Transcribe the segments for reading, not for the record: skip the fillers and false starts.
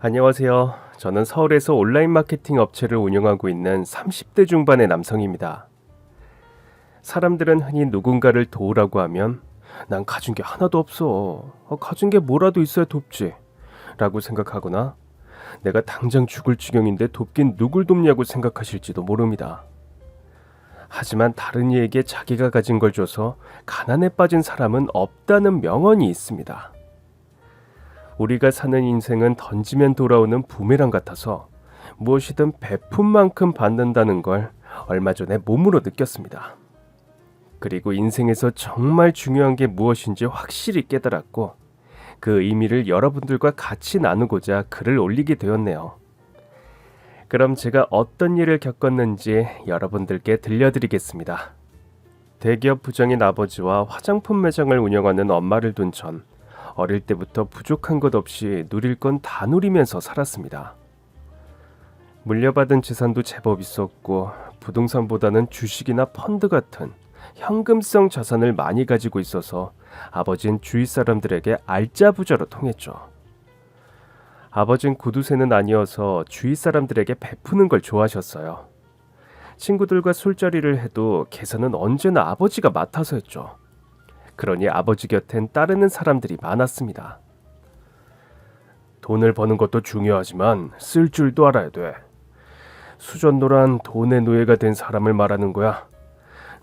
안녕하세요. 저는 서울에서 온라인 마케팅 업체를 운영하고 있는 30대 중반의 남성입니다. 사람들은 흔히 누군가를 도우라고 하면 난 가진 게 하나도 없어. 가진 게 뭐라도 있어야 돕지. 라고 생각하거나 내가 당장 죽을 지경인데 돕긴 누굴 돕냐고 생각하실지도 모릅니다. 하지만 다른 이에게 자기가 가진 걸 줘서 가난에 빠진 사람은 없다는 명언이 있습니다. 우리가 사는 인생은 던지면 돌아오는 부메랑 같아서 무엇이든 베푼 만큼 받는다는 걸 얼마 전에 몸으로 느꼈습니다. 그리고 인생에서 정말 중요한 게 무엇인지 확실히 깨달았고 그 의미를 여러분들과 같이 나누고자 글을 올리게 되었네요. 그럼 제가 어떤 일을 겪었는지 여러분들께 들려드리겠습니다. 대기업 부장인 아버지와 화장품 매장을 운영하는 엄마를 둔 전, 어릴 때부터 부족한 것 없이 누릴 건 다 누리면서 살았습니다. 물려받은 재산도 제법 있었고 부동산보다는 주식이나 펀드 같은 현금성 자산을 많이 가지고 있어서 아버지는 주위 사람들에게 알짜부자로 통했죠. 아버지는 구두쇠는 아니어서 주위 사람들에게 베푸는 걸 좋아하셨어요. 친구들과 술자리를 해도 계산은 언제나 아버지가 맡아서 했죠. 그러니 아버지 곁엔 따르는 사람들이 많았습니다. 돈을 버는 것도 중요하지만 쓸 줄도 알아야 돼. 수전노란 돈의 노예가 된 사람을 말하는 거야.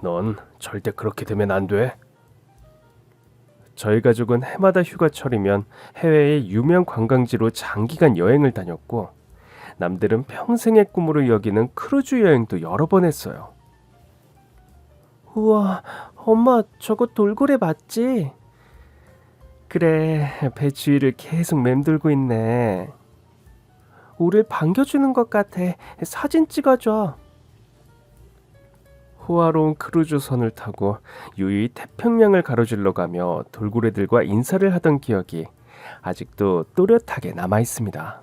넌 절대 그렇게 되면 안 돼. 저희 가족은 해마다 휴가철이면 해외의 유명 관광지로 장기간 여행을 다녔고 남들은 평생의 꿈으로 여기는 크루즈 여행도 여러 번 했어요. 우와, 엄마 저거 돌고래 맞지? 그래, 배 주위를 계속 맴돌고 있네. 우릴 반겨주는 것 같아. 사진 찍어줘. 호화로운 크루즈선을 타고 유유히 태평양을 가로질러 가며 돌고래들과 인사를 하던 기억이 아직도 또렷하게 남아 있습니다.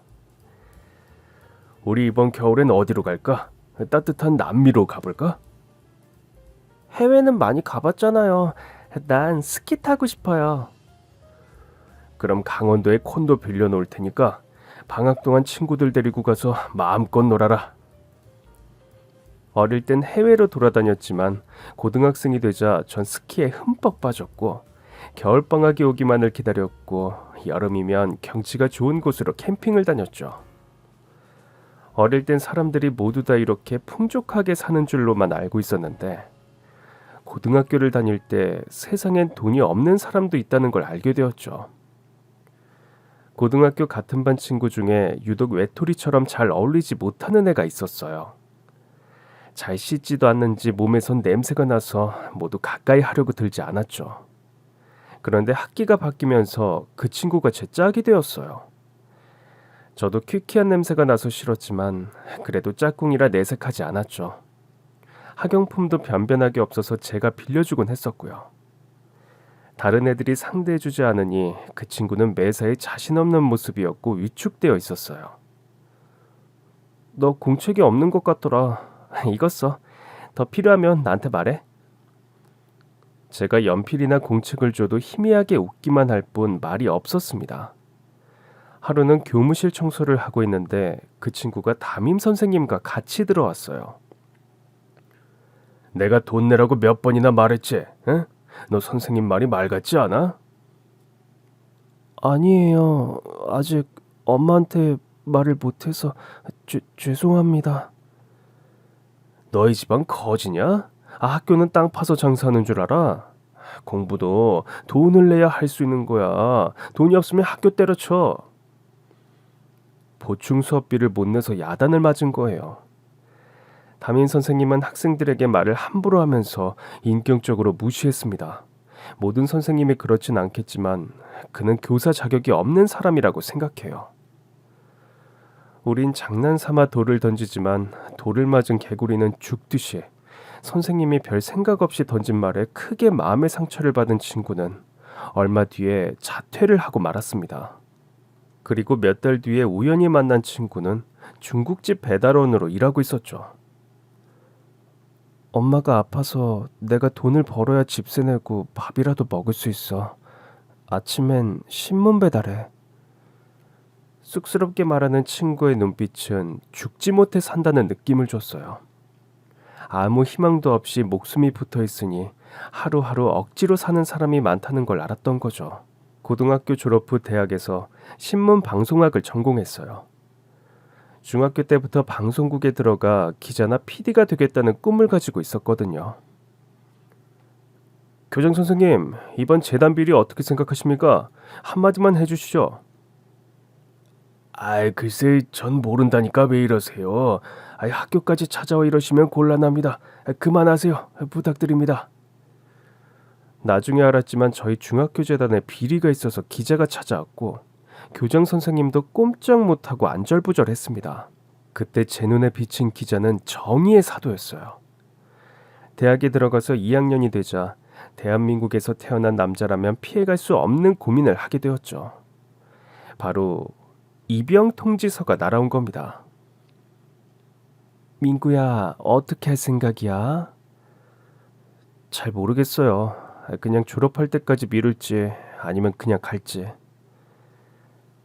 우리 이번 겨울엔 어디로 갈까? 따뜻한 남미로 가볼까? 해외는 많이 가봤잖아요. 난 스키 타고 싶어요. 그럼 강원도에 콘도 빌려놓을 테니까 방학 동안 친구들 데리고 가서 마음껏 놀아라. 어릴 땐 해외로 돌아다녔지만 고등학생이 되자 전 스키에 흠뻑 빠졌고 겨울방학이 오기만을 기다렸고 여름이면 경치가 좋은 곳으로 캠핑을 다녔죠. 어릴 땐 사람들이 모두 다 이렇게 풍족하게 사는 줄로만 알고 있었는데 고등학교를 다닐 때 세상엔 돈이 없는 사람도 있다는 걸 알게 되었죠. 고등학교 같은 반 친구 중에 유독 외톨이처럼 잘 어울리지 못하는 애가 있었어요. 잘 씻지도 않는지 몸에선 냄새가 나서 모두 가까이 하려고 들지 않았죠. 그런데 학기가 바뀌면서 그 친구가 제 짝이 되었어요. 저도 퀴퀴한 냄새가 나서 싫었지만 그래도 짝꿍이라 내색하지 않았죠. 학용품도 변변하게 없어서 제가 빌려주곤 했었고요. 다른 애들이 상대해주지 않으니 그 친구는 매사에 자신 없는 모습이었고 위축되어 있었어요. 너 공책이 없는 것 같더라. 이거 써. 더 필요하면 나한테 말해. 제가 연필이나 공책을 줘도 희미하게 웃기만 할 뿐 말이 없었습니다. 하루는 교무실 청소를 하고 있는데 그 친구가 담임 선생님과 같이 들어왔어요. 내가 돈 내라고 몇 번이나 말했지? 응? 너 선생님 말이 말 같지 않아? 아니에요. 아직 엄마한테 말을 못해서 죄송합니다. 너희 집안 거지냐? 학교는 땅 파서 장사하는 줄 알아? 공부도 돈을 내야 할 수 있는 거야. 돈이 없으면 학교 때려쳐. 보충 수업비를 못 내서 야단을 맞은 거예요. 담임 선생님은 학생들에게 말을 함부로 하면서 인격적으로 무시했습니다. 모든 선생님이 그렇진 않겠지만 그는 교사 자격이 없는 사람이라고 생각해요. 우린 장난삼아 돌을 던지지만 돌을 맞은 개구리는 죽듯이 선생님이 별 생각 없이 던진 말에 크게 마음의 상처를 받은 친구는 얼마 뒤에 자퇴를 하고 말았습니다. 그리고 몇 달 뒤에 우연히 만난 친구는 중국집 배달원으로 일하고 있었죠. 엄마가 아파서 내가 돈을 벌어야 집세 내고 밥이라도 먹을 수 있어. 아침엔 신문 배달해. 쑥스럽게 말하는 친구의 눈빛은 죽지 못해 산다는 느낌을 줬어요. 아무 희망도 없이 목숨이 붙어 있으니 하루하루 억지로 사는 사람이 많다는 걸 알았던 거죠. 고등학교 졸업 후 대학에서 신문 방송학을 전공했어요. 중학교 때부터 방송국에 들어가 기자나 PD가 되겠다는 꿈을 가지고 있었거든요. 교장 선생님, 이번 재단 비리 어떻게 생각하십니까? 한마디만 해주시죠. 글쎄, 전 모른다니까 왜 이러세요? 학교까지 찾아와 이러시면 곤란합니다. 그만하세요. 부탁드립니다. 나중에 알았지만 저희 중학교 재단에 비리가 있어서 기자가 찾아왔고 교장 선생님도 꼼짝 못하고 안절부절했습니다. 그때 제 눈에 비친 기자는 정의의 사도였어요. 대학에 들어가서 2학년이 되자 대한민국에서 태어난 남자라면 피해갈 수 없는 고민을 하게 되었죠. 바로 입영 통지서가 날아온 겁니다. 민구야, 어떻게 할 생각이야? 잘 모르겠어요. 그냥 졸업할 때까지 미룰지 아니면 그냥 갈지.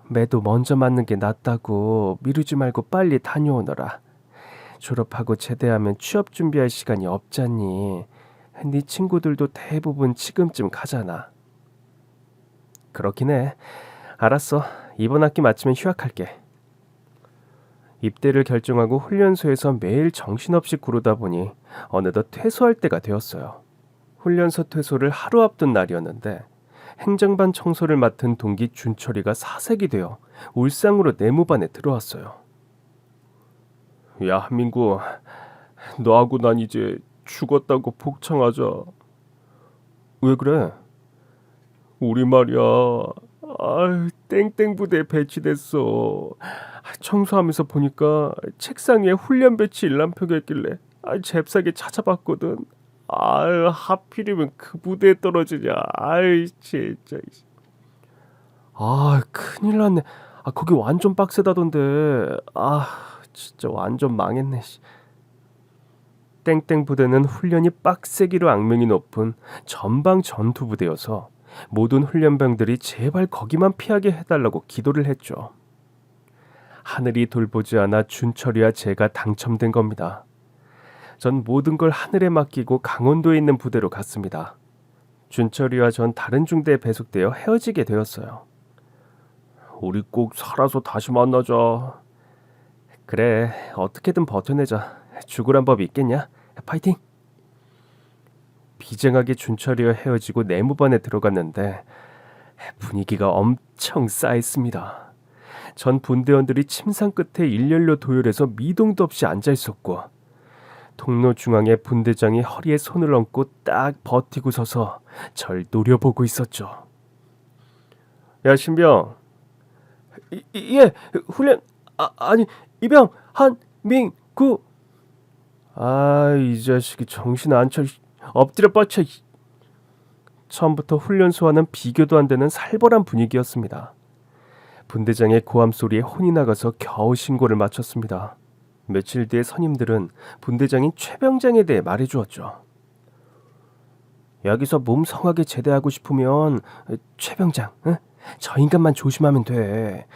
매도 먼저 맞는 게 낫다고. 미루지 말고 빨리 다녀오너라. 졸업하고 제대하면 취업 준비할 시간이 없잖니. 네 친구들도 대부분 지금쯤 가잖아. 그렇긴 해. 알았어. 이번 학기 마치면 휴학할게. 입대를 결정하고 훈련소에서 매일 정신없이 구르다 보니 어느덧 퇴소할 때가 되었어요. 훈련소 퇴소를 하루 앞둔 날이었는데 행정반 청소를 맡은 동기 준철이가 사색이 되어 울상으로 내무반에 들어왔어요. 야, 민구, 너하고 난 이제 죽었다고 복창하자. 왜 그래? 우리 말이야. 땡땡 부대에 배치됐어. 청소하면서 보니까 책상 위에 훈련 배치 일람표가 있길래 잽싸게 찾아봤거든. 하필이면 그 부대에 떨어지냐. 진짜. 큰일 났네. 거기 완전 빡세다던데. 진짜 완전 망했네. 땡땡 부대는 훈련이 빡세기로 악명이 높은 전방 전투 부대여서 모든 훈련병들이 제발 거기만 피하게 해달라고 기도를 했죠. 하늘이 돌보지 않아 준철이와 제가 당첨된 겁니다. 전 모든 걸 하늘에 맡기고 강원도에 있는 부대로 갔습니다. 준철이와 전 다른 중대에 배속되어 헤어지게 되었어요. 우리 꼭 살아서 다시 만나자. 그래, 어떻게든 버텨내자. 죽으란 법이 있겠냐? 파이팅! 비장하게 준철이와 헤어지고 내무반에 들어갔는데 분위기가 엄청 싸했습니다. 전 분대원들이 침상 끝에 일렬로 도열해서 미동도 없이 앉아 있었고 통로 중앙에 분대장이 허리에 손을 얹고 딱 버티고 서서 절 노려보고 있었죠. 야, 신병. 예, 훈련. 아니, 이병 한민구. 이 자식이 정신 안 차리. 엎드려 뻗쳐. 처음부터 훈련소와는 비교도 안 되는 살벌한 분위기였습니다. 분대장의 고함 소리에 혼이 나가서 겨우 신고를 마쳤습니다. 며칠 뒤에 선임들은 분대장인 최병장에 대해 말해주었죠. 여기서 몸 성하게 제대하고 싶으면 최병장, 저 인간만 조심하면 돼.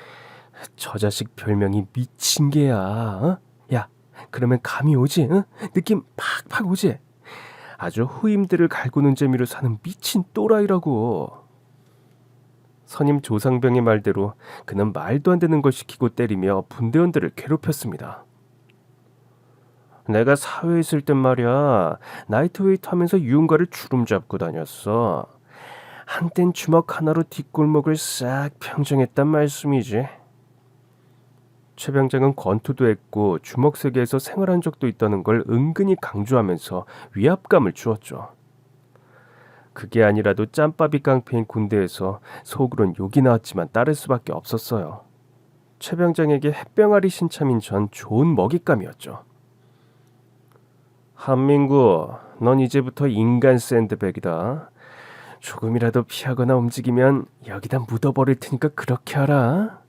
저 자식 별명이 미친 개야. 야, 그러면 감이 오지? 느낌 팍팍 오지? 아주 후임들을 갈구는 재미로 사는 미친 또라이라고. 선임 조상병의 말대로 그는 말도 안 되는 걸 시키고 때리며 분대원들을 괴롭혔습니다. 내가 사회에 있을 땐 말이야, 나이트웨이트 하면서 유흥가를 주름 잡고 다녔어. 한땐 주먹 하나로 뒷골목을 싹 평정했단 말씀이지. 최 병장은 권투도 했고 주먹 세계에서 생활한 적도 있다는 걸 은근히 강조하면서 위압감을 주었죠. 그게 아니라도 짬밥이 깡패인 군대에서 속으론 욕이 나왔지만 따를 수밖에 없었어요. 최 병장에게 햇병아리 신참인 전 좋은 먹잇감이었죠. 한민구, 넌 이제부터 인간 샌드백이다. 조금이라도 피하거나 움직이면 여기다 묻어버릴 테니까 그렇게 하라.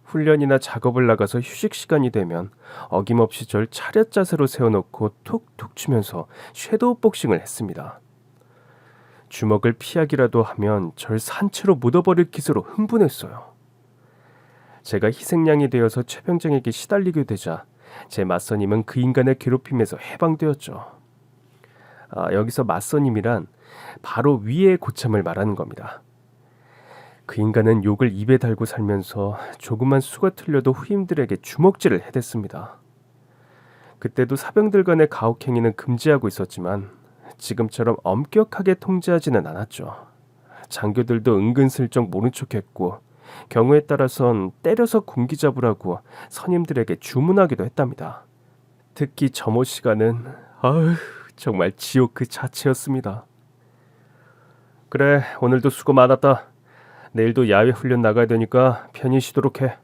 훈련이나 작업을 나가서 휴식 시간이 되면 어김없이 절 차렷 자세로 세워놓고 툭툭 치면서 섀도우 복싱을 했습니다. 주먹을 피하기라도 하면 절 산채로 묻어버릴 기세로 흥분했어요. 제가 희생양이 되어서 최병장에게 시달리게 되자 제 맞선임은 그 인간의 괴롭힘에서 해방되었죠. 여기서 맞선임이란 바로 위의 고참을 말하는 겁니다. 그 인간은 욕을 입에 달고 살면서 조그만 수가 틀려도 후임들에게 주먹질을 해댔습니다. 그때도 사병들 간의 가혹행위는 금지하고 있었지만 지금처럼 엄격하게 통제하지는 않았죠. 장교들도 은근슬쩍 모른 척했고 경우에 따라선 때려서 군기 잡으라고 선임들에게 주문하기도 했답니다. 특히 점호 시간은 정말 지옥 그 자체였습니다. 그래, 오늘도 수고 많았다. 내일도 야외 훈련 나가야 되니까 편히 쉬도록 해.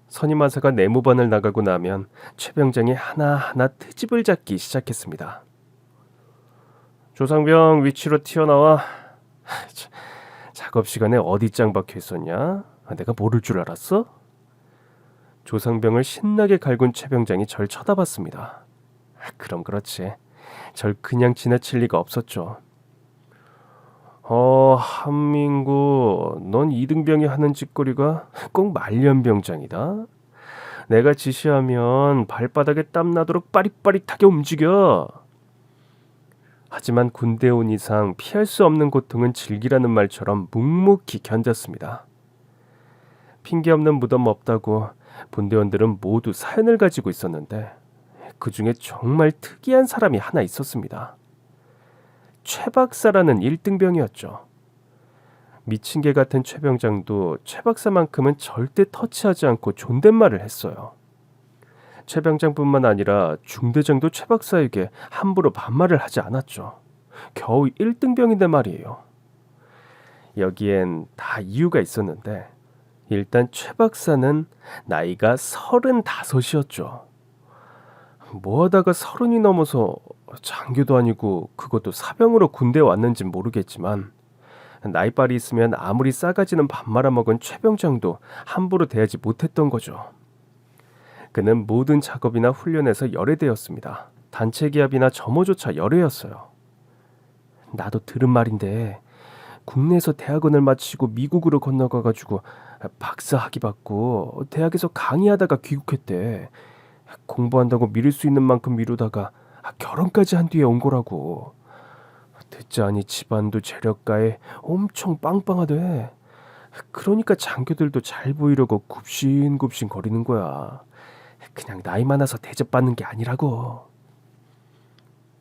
선임 하사가 내무반을 나가고 나면 최병장이 하나하나 트집을 잡기 시작했습니다. 조상병 위치로 튀어나와. 작업 시간에 어디 짱 박혀 있었냐? 내가 모를 줄 알았어? 조상병을 신나게 갈군 최병장이 절 쳐다봤습니다. 그럼 그렇지. 절 그냥 지나칠 리가 없었죠. 한민구, 넌 이등병이 하는 짓거리가 꼭 말년병장이다. 내가 지시하면 발바닥에 땀 나도록 빠릿빠릿하게 움직여. 하지만 군대 온 이상 피할 수 없는 고통은 즐기라는 말처럼 묵묵히 견뎠습니다. 핑계 없는 무덤 없다고 분대원들은 모두 사연을 가지고 있었는데 그 중에 정말 특이한 사람이 하나 있었습니다. 최 박사라는 1등병이었죠. 미친 개 같은 최 병장도 최 박사만큼은 절대 터치하지 않고 존댓말을 했어요. 최 병장뿐만 아니라 중대장도 최 박사에게 함부로 반말을 하지 않았죠. 겨우 1등병인데 말이에요. 여기엔 다 이유가 있었는데 일단 최 박사는 나이가 35이었죠. 뭐하다가 30이 넘어서 장교도 아니고 그것도 사병으로 군대에 왔는진 모르겠지만 나이빨이 있으면 아무리 싸가지는 밥 말아먹은 최 병장도 함부로 대하지 못했던 거죠. 그는 모든 작업이나 훈련에서 열애대였습니다. 단체 기합이나 점호조차 열애였어요. 나도 들은 말인데 국내에서 대학원을 마치고 미국으로 건너가가지고 박사 학위 받고 대학에서 강의하다가 귀국했대. 공부한다고 미룰 수 있는 만큼 미루다가 결혼까지 한 뒤에 온 거라고. 듣자하니 집안도 재력가에 엄청 빵빵하대. 그러니까 장교들도 잘 보이려고 굽신굽신 거리는 거야. 그냥 나이 많아서 대접받는 게 아니라고.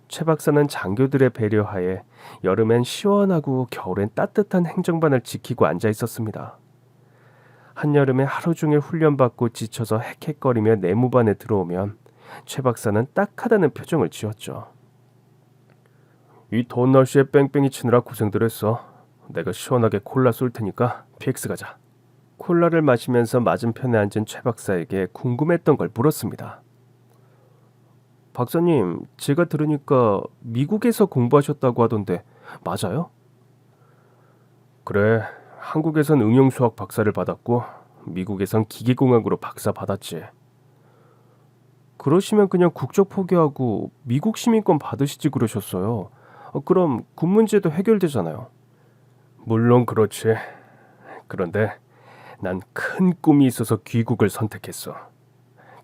최 박사는 장교들의 배려하에 여름엔 시원하고 겨울엔 따뜻한 행정반을 지키고 앉아 있었습니다. 한여름에 하루 종일 훈련받고 지쳐서 헥헥거리며 내무반에 들어오면 최 박사는 딱하다는 표정을 지었죠. 이 더운 날씨에 뺑뺑이 치느라 고생들 했어. 내가 시원하게 콜라 쏠 테니까 PX 가자. 콜라를 마시면서 맞은편에 앉은 최 박사에게 궁금했던 걸 물었습니다. 박사님, 제가 들으니까 미국에서 공부하셨다고 하던데 맞아요? 그래, 한국에선 응용수학 박사를 받았고 미국에선 기계공학으로 박사 받았지. 그러시면 그냥 국적 포기하고 미국 시민권 받으시지 그러셨어요. 그럼 군 문제도 해결되잖아요. 물론 그렇지. 그런데 난 큰 꿈이 있어서 귀국을 선택했어.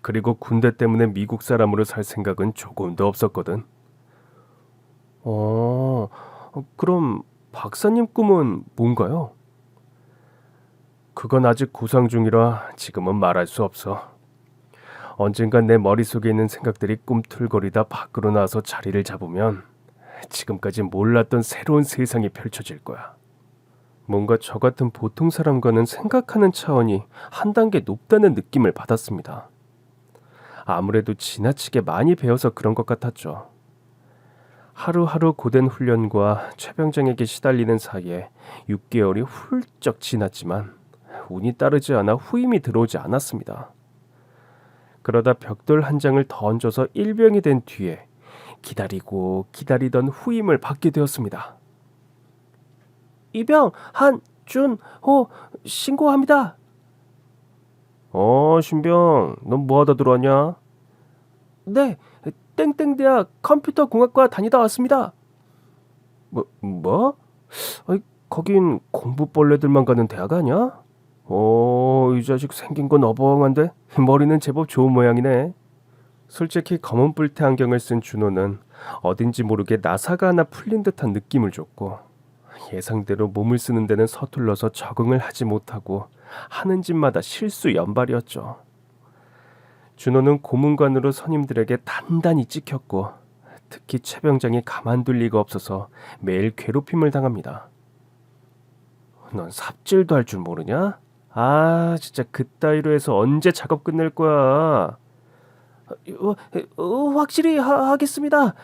그리고 군대 때문에 미국 사람으로 살 생각은 조금도 없었거든. 그럼 박사님 꿈은 뭔가요? 그건 아직 구상 중이라 지금은 말할 수 없어. 언젠간 내 머릿속에 있는 생각들이 꿈틀거리다 밖으로 나와서 자리를 잡으면 지금까지 몰랐던 새로운 세상이 펼쳐질 거야. 뭔가 저 같은 보통 사람과는 생각하는 차원이 한 단계 높다는 느낌을 받았습니다. 아무래도 지나치게 많이 배워서 그런 것 같았죠. 하루하루 고된 훈련과 최 병장에게 시달리는 사이에 6개월이 훌쩍 지났지만 운이 따르지 않아 후임이 들어오지 않았습니다. 그러다 벽돌 한 장을 더 얹어서 일병이 된 뒤에 기다리고 기다리던 후임을 받게 되었습니다. 이병 한준호 신고합니다. 신병, 넌 뭐하다 들어왔냐? 네, 땡땡대학 컴퓨터공학과 다니다 왔습니다. 뭐? 거긴 공부벌레들만 가는 대학 아니야? 이 자식 생긴 건 어벙한데 머리는 제법 좋은 모양이네. 솔직히 검은 뿔테 안경을 쓴 준호는 어딘지 모르게 나사가 하나 풀린 듯한 느낌을 줬고 예상대로 몸을 쓰는 데는 서툴러서 적응을 하지 못하고 하는 짓마다 실수 연발이었죠. 준호는 고문관으로 선임들에게 단단히 찍혔고 특히 최병장이 가만둘 리가 없어서 매일 괴롭힘을 당합니다. 넌 삽질도 할 줄 모르냐? 아 진짜 그따위로 해서 언제 작업 끝낼 거야? 확실히 하겠습니다.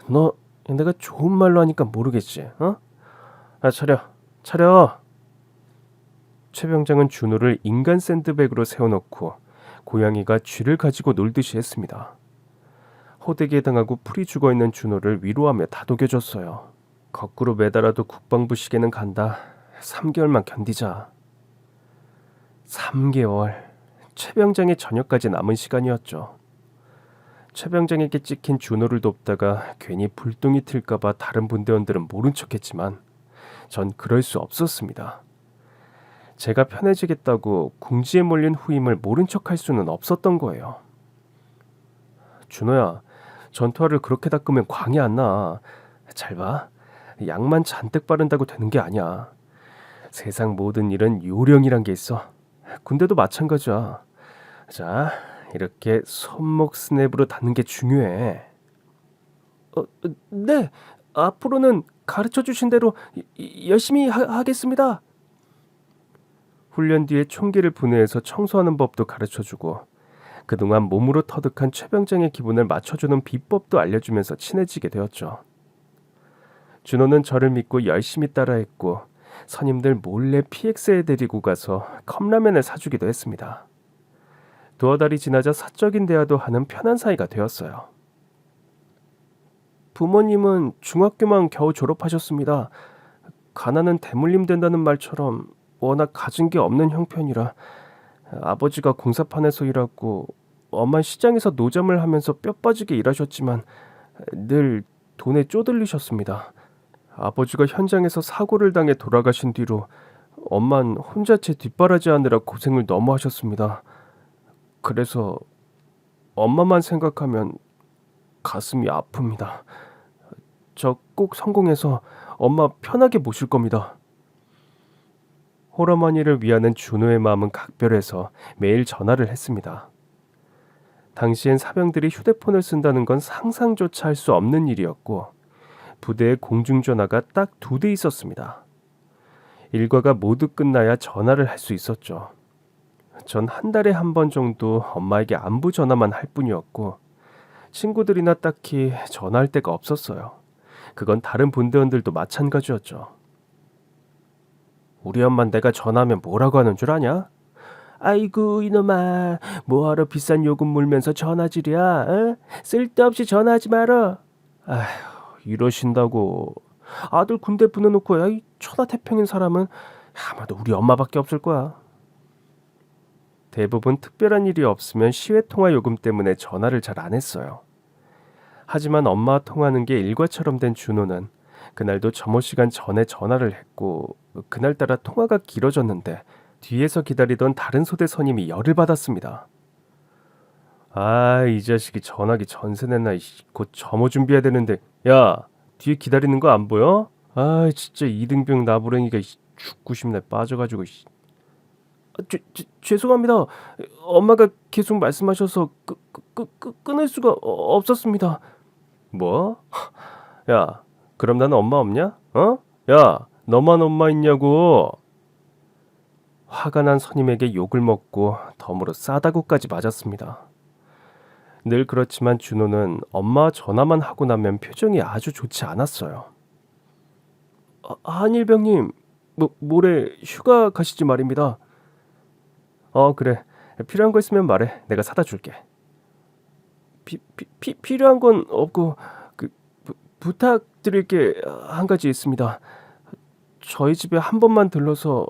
너 내가 좋은 말로 하니까 모르겠지? 어? 아 차려. 최병장은 준호를 인간 샌드백으로 세워놓고 고양이가 쥐를 가지고 놀듯이 했습니다. 호되게 당하고 풀이 죽어있는 준호를 위로하며 다독여줬어요. 거꾸로 매달아도 국방부 시계는 간다. 3개월만 견디자. 3개월. 최병장의 저녁까지 남은 시간이었죠. 최병장에게 찍힌 준호를 돕다가 괜히 불똥이 튈까봐 다른 분대원들은 모른 척했지만 전 그럴 수 없었습니다. 제가 편해지겠다고 궁지에 몰린 후임을 모른 척할 수는 없었던 거예요. 준호야, 전투화를 그렇게 닦으면 광이 안 나. 잘 봐. 약만 잔뜩 바른다고 되는 게 아니야. 세상 모든 일은 요령이란 게 있어. 군대도 마찬가지야. 자, 이렇게 손목 스냅으로 닿는 게 중요해. 네, 앞으로는 가르쳐 주신 대로 열심히 하겠습니다. 훈련 뒤에 총기를 분해해서 청소하는 법도 가르쳐주고 그동안 몸으로 터득한 최병장의 기분을 맞춰주는 비법도 알려주면서 친해지게 되었죠. 준호는 저를 믿고 열심히 따라했고 선임들 몰래 PX에 데리고 가서 컵라면을 사주기도 했습니다. 두어 달이 지나자 사적인 대화도 하는 편한 사이가 되었어요. 부모님은 중학교만 겨우 졸업하셨습니다. 가난은 대물림 된다는 말처럼 워낙 가진 게 없는 형편이라 아버지가 공사판에서 일하고 엄마 시장에서 노점을 하면서 뼈 빠지게 일하셨지만 늘 돈에 쪼들리셨습니다. 아버지가 현장에서 사고를 당해 돌아가신 뒤로 엄만 혼자 제 뒷바라지 하느라 고생을 너무 하셨습니다. 그래서 엄마만 생각하면 가슴이 아픕니다. 저 꼭 성공해서 엄마 편하게 모실 겁니다. 홀어머니를 위하는 준호의 마음은 각별해서 매일 전화를 했습니다. 당시엔 사병들이 휴대폰을 쓴다는 건 상상조차 할 수 없는 일이었고 부대에 공중전화가 딱 2대 있었습니다. 일과가 모두 끝나야 전화를 할 수 있었죠. 전 한 달에 한 번 정도 엄마에게 안부 전화만 할 뿐이었고 친구들이나 딱히 전화할 데가 없었어요. 그건 다른 분대원들도 마찬가지였죠. 우리 엄만 내가 전화하면 뭐라고 하는 줄 아냐? 아이고 이놈아 뭐하러 비싼 요금 물면서 전화질이야? 어? 쓸데없이 전화하지 마라. 아휴 이러신다고. 아들 군대 보내놓고 이 천하태평인 사람은 아마도 우리 엄마밖에 없을 거야. 대부분 특별한 일이 없으면 시외통화 요금 때문에 전화를 잘 안 했어요. 하지만 엄마와 통화하는 게 일과처럼 된 준호는 그날도 점호 시간 전에 전화를 했고 그날따라 통화가 길어졌는데 뒤에서 기다리던 다른 소대 선임이 열을 받았습니다. 아, 이 자식이 전화기 전세 냈나. 곧 점호 준비해야 되는데. 야, 뒤에 기다리는 거 안 보여? 아, 진짜 이등병 나부랭이가 죽고 싶네. 빠져가지고. 죄송합니다. 엄마가 계속 말씀하셔서 끊을 수가 없었습니다. 뭐? 야, 그럼 나는 엄마 없냐? 어? 야, 너만 엄마 있냐고. 화가 난 선임에게 욕을 먹고 덤으로 싸다구까지 맞았습니다. 늘 그렇지만 준호는 엄마 전화만 하고 나면 표정이 아주 좋지 않았어요. 한일병님, 모레 휴가 가시지 말입니다. 그래. 필요한 거 있으면 말해. 내가 사다 줄게. 필요한 건 없고 부탁드릴 게 한 가지 있습니다. 저희 집에 한 번만 들러서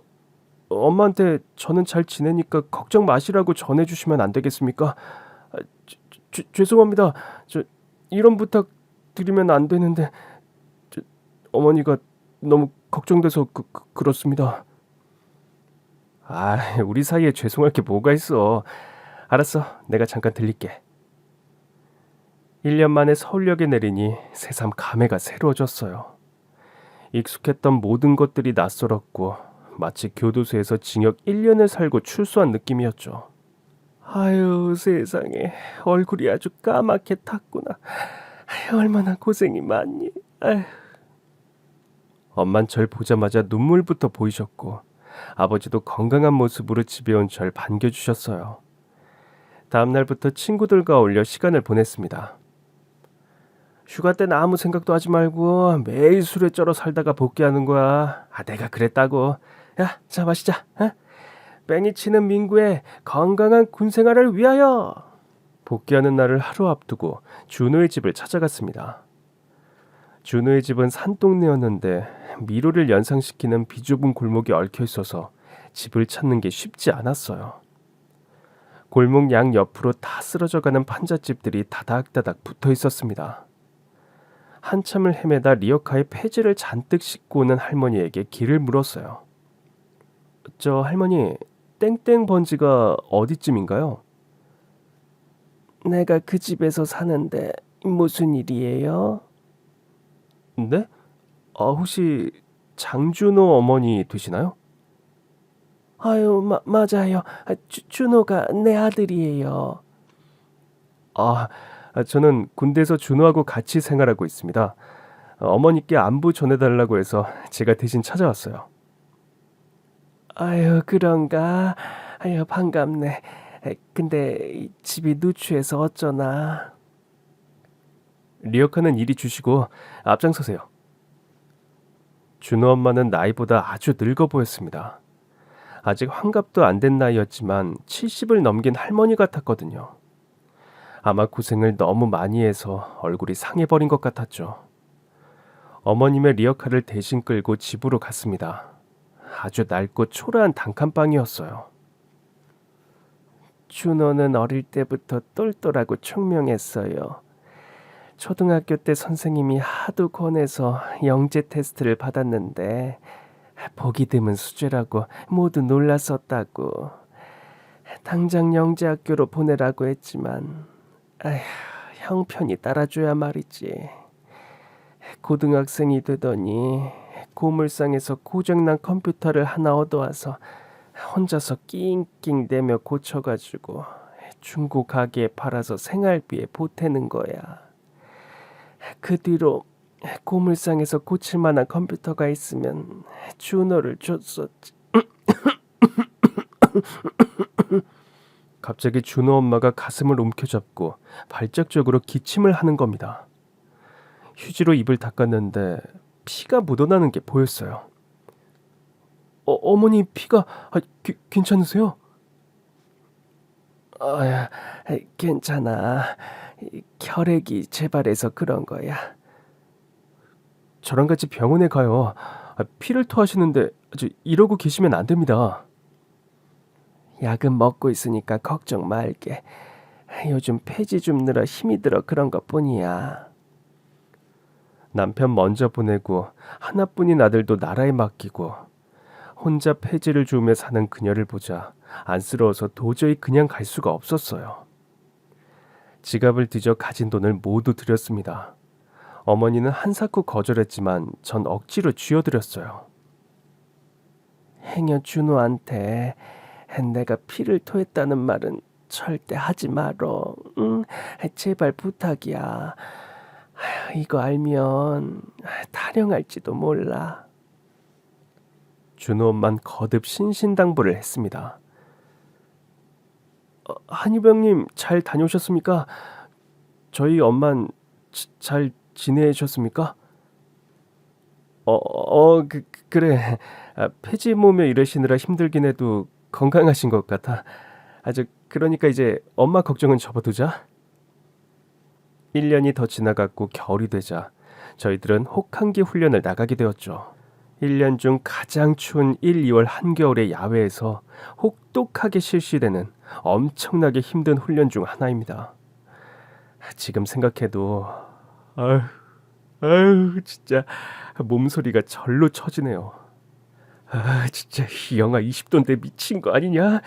엄마한테 저는 잘 지내니까 걱정 마시라고 전해주시면 안 되겠습니까? 죄송합니다. 저 이런 부탁 드리면 안 되는데 어머니가 너무 걱정돼서 그렇습니다. 우리 사이에 죄송할 게 뭐가 있어. 알았어, 내가 잠깐 들릴게. 1년 만에 서울역에 내리니 새삼 감회가 새로워졌어요. 익숙했던 모든 것들이 낯설었고 마치 교도소에서 징역 1년을 살고 출소한 느낌이었죠. 아유, 세상에, 얼굴이 아주 까맣게 탔구나. 얼마나 고생이 많니. 아휴. 엄만 절 보자마자 눈물부터 보이셨고 아버지도 건강한 모습으로 집에 온 절 반겨주셨어요. 다음 날부터 친구들과 어울려 시간을 보냈습니다. 휴가 때는 아무 생각도 하지 말고 매일 술에 쩔어 살다가 복귀하는 거야. 내가 그랬다고. 야, 자 마시자. 뺑이 치는 민구의 건강한 군 생활을 위하여. 복귀하는 날을 하루 앞두고 준호의 집을 찾아갔습니다. 준호의 집은 산동네였는데 미로를 연상시키는 비좁은 골목이 얽혀 있어서 집을 찾는 게 쉽지 않았어요. 골목 양 옆으로 다 쓰러져가는 판잣집들이 다닥다닥 붙어 있었습니다. 한참을 헤매다 리어카에 폐지를 잔뜩 싣고 오는 할머니에게 길을 물었어요. 저 할머니, 땡땡 번지가 어디쯤인가요? 내가 그 집에서 사는데 무슨 일이에요? 네? 혹시 장준호 어머니 되시나요? 아유, 맞아요. 준호가 내 아들이에요. 저는 군대에서 준호하고 같이 생활하고 있습니다. 어머니께 안부 전해달라고 해서 제가 대신 찾아왔어요. 아유, 그런가? 아유, 반갑네. 근데 집이 누추해서 어쩌나. 리어카는 이리 주시고 앞장서세요. 준호 엄마는 나이보다 아주 늙어 보였습니다. 아직 환갑도 안 된 나이였지만 70을 넘긴 할머니 같았거든요. 아마 고생을 너무 많이 해서 얼굴이 상해버린 것 같았죠. 어머님의 리어카를 대신 끌고 집으로 갔습니다. 아주 낡고 초라한 단칸방이었어요. 준호는 어릴 때부터 똘똘하고 총명했어요. 초등학교 때 선생님이 하도 권해서 영재 테스트를 받았는데 보기 드문 수재라고 모두 놀랐었다고. 당장 영재학교로 보내라고 했지만 형편이 따라줘야 말이지. 고등학생이 되더니 고물상에서 고장난 컴퓨터를 하나 얻어와서 혼자서 낑낑대며 고쳐가지고 중고 가게에 팔아서 생활비에 보태는 거야. 그 뒤로 고물상에서 고칠 만한 컴퓨터가 있으면 준호를 줬었지. 갑자기 준호 엄마가 가슴을 움켜잡고 발작적으로 기침을 하는 겁니다. 휴지로 입을 닦았는데 피가 묻어나는 게 보였어요. 어머니 피가 괜찮으세요? 괜찮아. 혈액이 재발해서 그런 거야. 저랑 같이 병원에 가요. 피를 토하시는데 이러고 계시면 안 됩니다. 약은 먹고 있으니까 걱정 말게. 요즘 폐지 줍느라 힘이 들어 그런 것뿐이야. 남편 먼저 보내고 하나뿐인 아들도 나라에 맡기고 혼자 폐지를 주우며 사는 그녀를 보자 안쓰러워서 도저히 그냥 갈 수가 없었어요. 지갑을 뒤져 가진 돈을 모두 드렸습니다. 어머니는 한사코 거절했지만 전 억지로 쥐어드렸어요. 행여 준호한테 내가 피를 토했다는 말은 절대 하지 말어. 응? 제발 부탁이야. 이거 알면 타령할지도 몰라. 준호 엄만 거듭 신신당부를 했습니다. 한유병님 잘 다녀오셨습니까? 저희 엄만 잘 지내셨습니까? 그래. 폐지 모으며 일하시느라 힘들긴 해도 건강하신 것 같아. 그러니까 이제 엄마 걱정은 접어두자. 1년이 더 지나갔고 겨울이 되자 저희들은 혹한기 훈련을 나가게 되었죠. 1년 중 가장 추운 1, 2월 한겨울의 야외에서 혹독하게 실시되는 엄청나게 힘든 훈련 중 하나입니다. 지금 생각해도 아유 진짜 몸소리가 절로 처지네요. 진짜 이 영하 20도인데 미친 거 아니냐?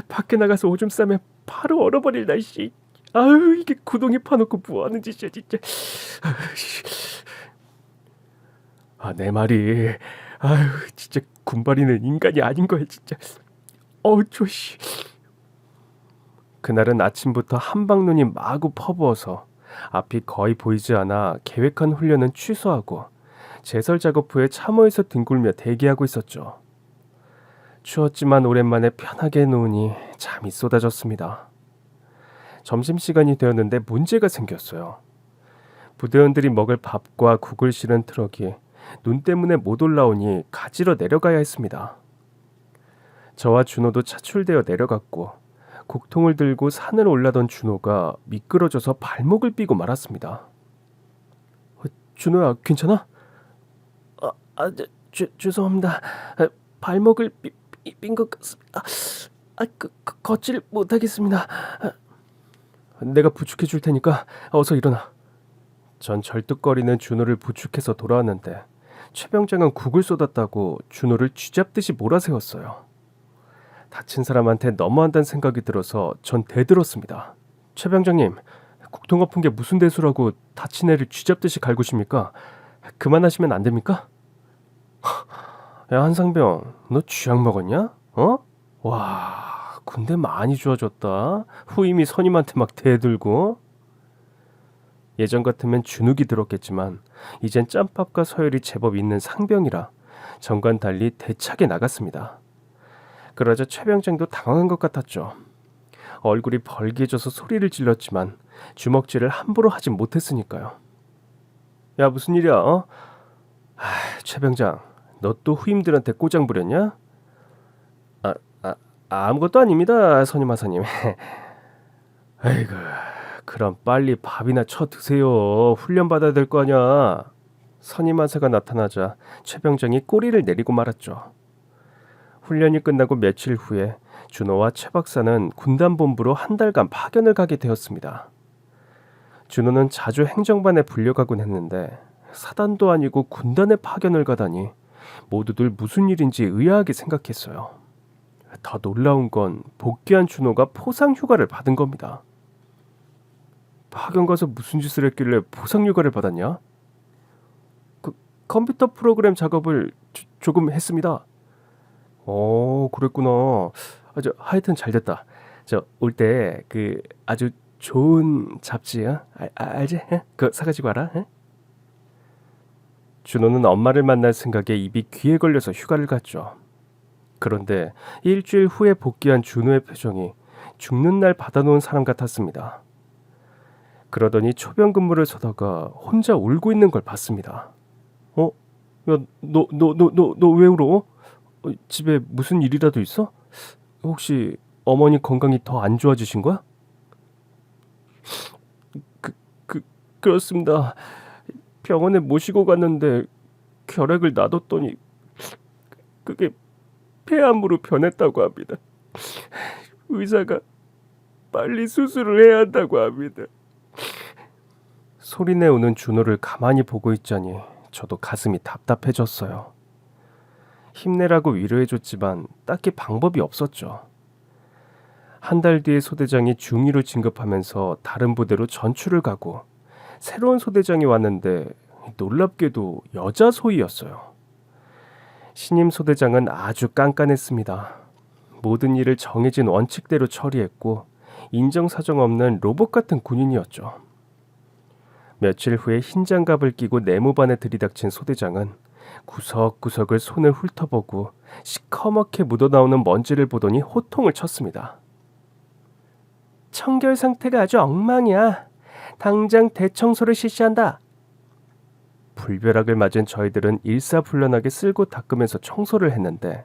밖에 나가서 오줌 싸면 바로 얼어버릴 날씨. 아유, 이게 구덩이 파놓고 뭐 하는 짓이야 진짜. 내 말이. 아유, 진짜 군발이는 인간이 아닌 거야 진짜. 조씨. 그날은 아침부터 한방눈이 마구 퍼부어서 앞이 거의 보이지 않아 계획한 훈련은 취소하고 제설 작업 후에 참호에서 뒹굴며 대기하고 있었죠. 추웠지만 오랜만에 편하게 누우니 잠이 쏟아졌습니다. 점심시간이 되었는데 문제가 생겼어요. 부대원들이 먹을 밥과 국을 실은 트럭이 눈 때문에 못 올라오니 가지러 내려가야 했습니다. 저와 준호도 차출되어 내려갔고 국통을 들고 산을 올라던 준호가 미끄러져서 발목을 삐고 말았습니다. 준호야, 괜찮아? 죄송합니다. 발목을 삔 것 같습니다. 걷질 못하겠습니다. 내가 부축해 줄 테니까 어서 일어나. 전 절뚝거리는 준호를 부축해서 돌아왔는데 최 병장은 국을 쏟았다고 준호를 쥐잡듯이 몰아세웠어요. 다친 사람한테 너무한다는 생각이 들어서 전 대들었습니다. 최 병장님, 국통 아픈 게 무슨 대수라고 다친 애를 쥐잡듯이 갈구십니까? 그만하시면 안 됩니까? 야, 한상병, 너 쥐약 먹었냐? 와, 군대 많이 좋아졌다. 후임이 선임한테 막 대들고. 예전 같으면 주눅이 들었겠지만 이젠 짬밥과 서열이 제법 있는 상병이라 전과는 달리 대차게 나갔습니다. 그러자 최 병장도 당황한 것 같았죠. 얼굴이 벌개져서 소리를 질렀지만 주먹질을 함부로 하지 못했으니까요. 야, 무슨 일이야? 최 병장, 너 또 후임들한테 꼬장 부렸냐? 아무것도 아닙니다, 선임하사님. 아이고, 그럼 빨리 밥이나 쳐 드세요. 훈련 받아야 될 거 아니야. 선임하사가 나타나자 최 병장이 꼬리를 내리고 말았죠. 훈련이 끝나고 며칠 후에 준호와 최 박사는 군단본부로 한 달간 파견을 가게 되었습니다. 준호는 자주 행정반에 불려가곤 했는데 사단도 아니고 군단에 파견을 가다니 모두들 무슨 일인지 의아하게 생각했어요. 더 놀라운 건 복귀한 준호가 포상휴가를 받은 겁니다. 파견 가서 무슨 짓을 했길래 포상휴가를 받았냐? 컴퓨터 프로그램 작업을 조금 했습니다. 그랬구나. 하여튼 잘 됐다. 올 때 아주 좋은 잡지야. 알지? 그거 사가지고 와라. 준호는 엄마를 만날 생각에 입이 귀에 걸려서 휴가를 갔죠. 그런데 일주일 후에 복귀한 준호의 표정이 죽는 날 받아놓은 사람 같았습니다. 그러더니 초병 근무를 서다가 혼자 울고 있는 걸 봤습니다. 야, 너 왜 울어? 집에 무슨 일이라도 있어? 혹시 어머니 건강이 더 안 좋아지신 거야? 그렇습니다. 병원에 모시고 갔는데 결핵을 놔뒀더니 그게 폐암으로 변했다고 합니다. 의사가 빨리 수술을 해야 한다고 합니다. 소리내 우는 준호를 가만히 보고 있자니 저도 가슴이 답답해졌어요. 힘내라고 위로해줬지만 딱히 방법이 없었죠. 한 달 뒤에 소대장이 중위로 진급하면서 다른 부대로 전출을 가고 새로운 소대장이 왔는데 놀랍게도 여자 소위였어요. 신임 소대장은 아주 깐깐했습니다. 모든 일을 정해진 원칙대로 처리했고 인정사정 없는 로봇 같은 군인이었죠. 며칠 후에 흰 장갑을 끼고 내무반에 들이닥친 소대장은 구석구석을 손을 훑어보고 시커멓게 묻어나오는 먼지를 보더니 호통을 쳤습니다. 청결 상태가 아주 엉망이야. 당장 대청소를 실시한다. 불벼락을 맞은 저희들은 일사불란하게 쓸고 닦으면서 청소를 했는데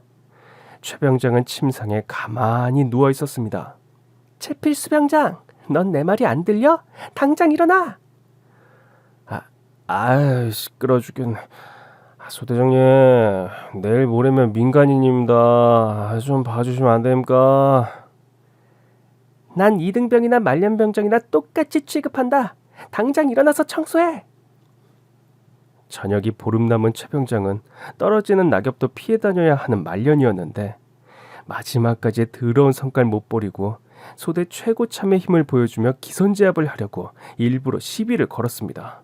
최 병장은 침상에 가만히 누워 있었습니다. 최필수 병장, 넌 내 말이 안 들려? 당장 일어나! 시끄러 죽겠네. 소대장님, 내일 모레면 민간인입니다. 좀 봐주시면 안 됩니까? 난 이등병이나 말년병장이나 똑같이 취급한다. 당장 일어나서 청소해. 저녁이 보름 남은 최 병장은 떨어지는 낙엽도 피해 다녀야 하는 말년이었는데 마지막까지 더러운 성깔 못 버리고 소대 최고참의 힘을 보여주며 기선제압을 하려고 일부러 시비를 걸었습니다.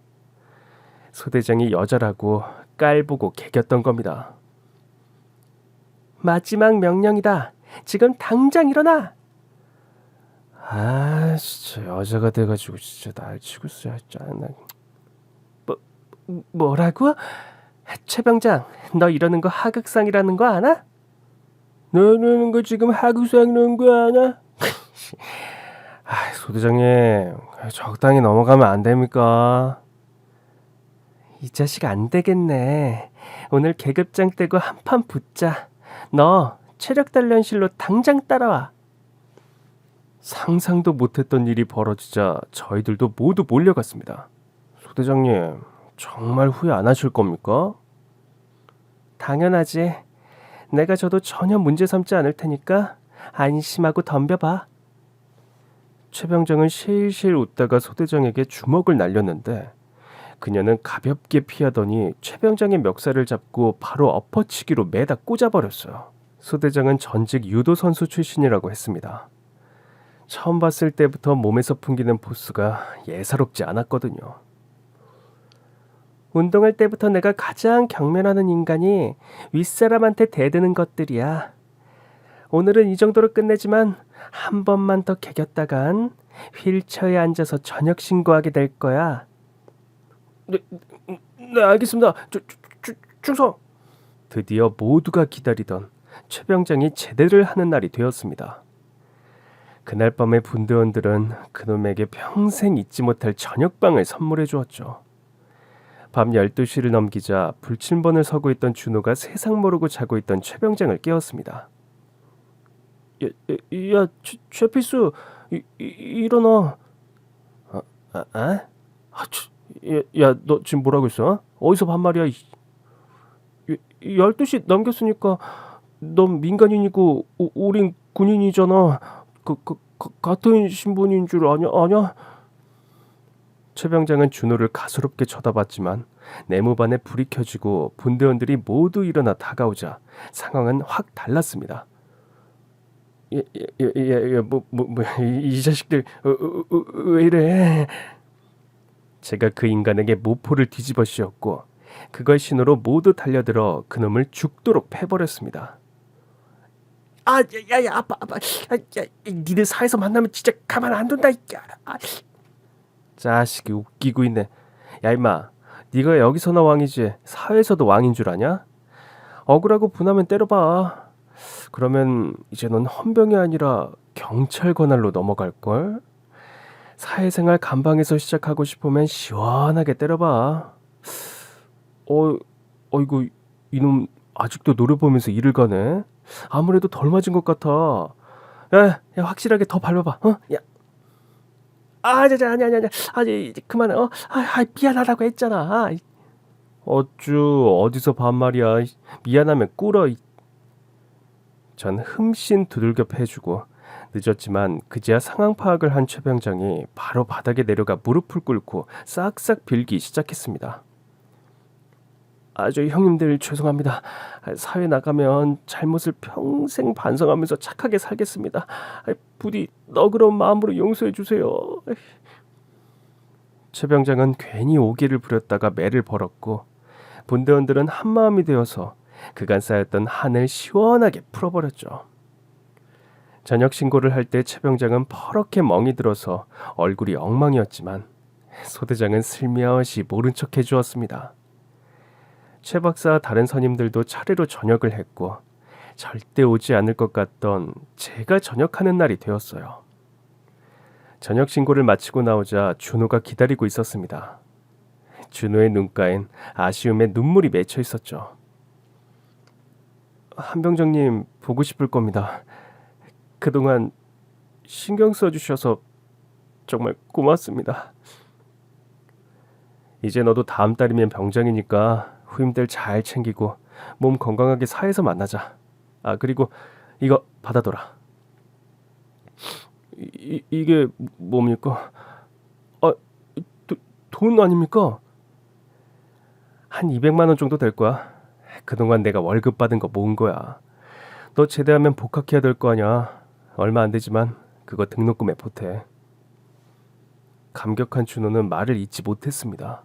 소대장이 여자라고 깔보고 개겼던 겁니다. 마지막 명령이다. 지금 당장 일어나. 아 진짜 여자가 돼가지고 진짜 날 치고 있어야 짜증나. 뭐라고? 최 병장, 너 이러는 거 하극상이라는 거 아나? 너 이러는 거 지금 하극상이라는 거 아나? 소대장님, 적당히 넘어가면 안 됩니까? 이 자식 안 되겠네. 오늘 계급장 떼고 한판 붙자. 너 체력 단련실로 당장 따라와. 상상도 못했던 일이 벌어지자 저희들도 모두 몰려갔습니다. 소대장님, 정말 후회 안 하실 겁니까? 당연하지. 내가 저도 전혀 문제 삼지 않을 테니까 안심하고 덤벼봐. 최 병장은 실실 웃다가 소대장에게 주먹을 날렸는데 그녀는 가볍게 피하더니 최 병장의 멱살을 잡고 바로 엎어치기로 매다 꽂아버렸어요. 소대장은 전직 유도 선수 출신이라고 했습니다. 처음 봤을 때부터 몸에서 풍기는 포스가 예사롭지 않았거든요. 운동할 때부터 내가 가장 경멸하는 인간이 윗사람한테 대드는 것들이야. 오늘은 이 정도로 끝내지만 한 번만 더 개겼다간 휠체어에 앉아서 저녁 신고하게 될 거야. 네, 알겠습니다. 충성. 드디어 모두가 기다리던 최 병장이 제대를 하는 날이 되었습니다. 그날 밤에 분대원들은 그놈에게 평생 잊지 못할 저녁방을 선물해 주었죠. 밤 12시를 넘기자 불침번을 서고 있던 준호가 세상 모르고 자고 있던 최 병장을 깨웠습니다. 야, 최필수, 일어나. 야, 너 지금 뭐라고 했어? 어디서 반말이야? 12시 넘겼으니까 넌 민간인이고 우린 군인이잖아. 같은 신분인 줄 아냐? 최 병장은 준호를 가소롭게 쳐다봤지만 내무반에 불이 켜지고 분대원들이 모두 일어나 다가오자 상황은 확 달랐습니다. 이 자식들 왜 이래? 제가 그 인간에게 모포를 뒤집어 씌웠고 그걸 신호로 모두 달려들어 그놈을 죽도록 패버렸습니다. 야, 아빠, 야, 니들 사회에서 만나면 진짜 가만 안 둔다. 자식이 웃기고 있네. 야 임마, 네가 여기서나 왕이지 사회에서도 왕인 줄 아냐? 억울하고 분하면 때려봐. 그러면 이제 넌 헌병이 아니라 경찰 관할로 넘어갈걸? 사회생활 감방에서 시작하고 싶으면 시원하게 때려봐. 어이구, 이놈 아직도 노래 보면서 일을 가네. 아무래도 덜 맞은 것 같아. 야, 확실하게 더 밟아봐. 야. 아니, 그만해. 미안하다고 했잖아. 어쭈, 어디서 반말이야. 미안하면 꿇어. 전 흠씬 두들겨 패주고 늦었지만 그제야 상황 파악을 한 최 병장이 바로 바닥에 내려가 무릎을 꿇고 싹싹 빌기 시작했습니다. 저 형님들 죄송합니다. 사회 나가면 잘못을 평생 반성하면서 착하게 살겠습니다. 부디 너그러운 마음으로 용서해 주세요. 최 병장은 괜히 오기를 부렸다가 매를 벌었고 분대원들은 한마음이 되어서 그간 쌓였던 한을 시원하게 풀어버렸죠. 저녁 신고를 할 때 최 병장은 퍼렇게 멍이 들어서 얼굴이 엉망이었지만 소대장은 슬며시 모른 척 해주었습니다. 최 박사 다른 선임들도 차례로 저녁을 했고 절대 오지 않을 것 같던 제가 저녁하는 날이 되었어요. 저녁 신고를 마치고 나오자 준호가 기다리고 있었습니다. 준호의 눈가엔 아쉬움에 눈물이 맺혀 있었죠. 한병장님 보고 싶을 겁니다. 그동안 신경 써주셔서 정말 고맙습니다. 이제 너도 다음 달이면 병장이니까 후임들 잘 챙기고 몸 건강하게 사회에서 만나자. 그리고 이거 받아둬라. 이게 뭡니까? 돈 아닙니까? 한 200만 원 정도 될 거야. 그동안 내가 월급 받은 거 모은 거야. 너 제대하면 복학해야 될 거 아니야. 얼마 안 되지만 그거 등록금에 보태. 감격한 준호는 말을 잇지 못했습니다.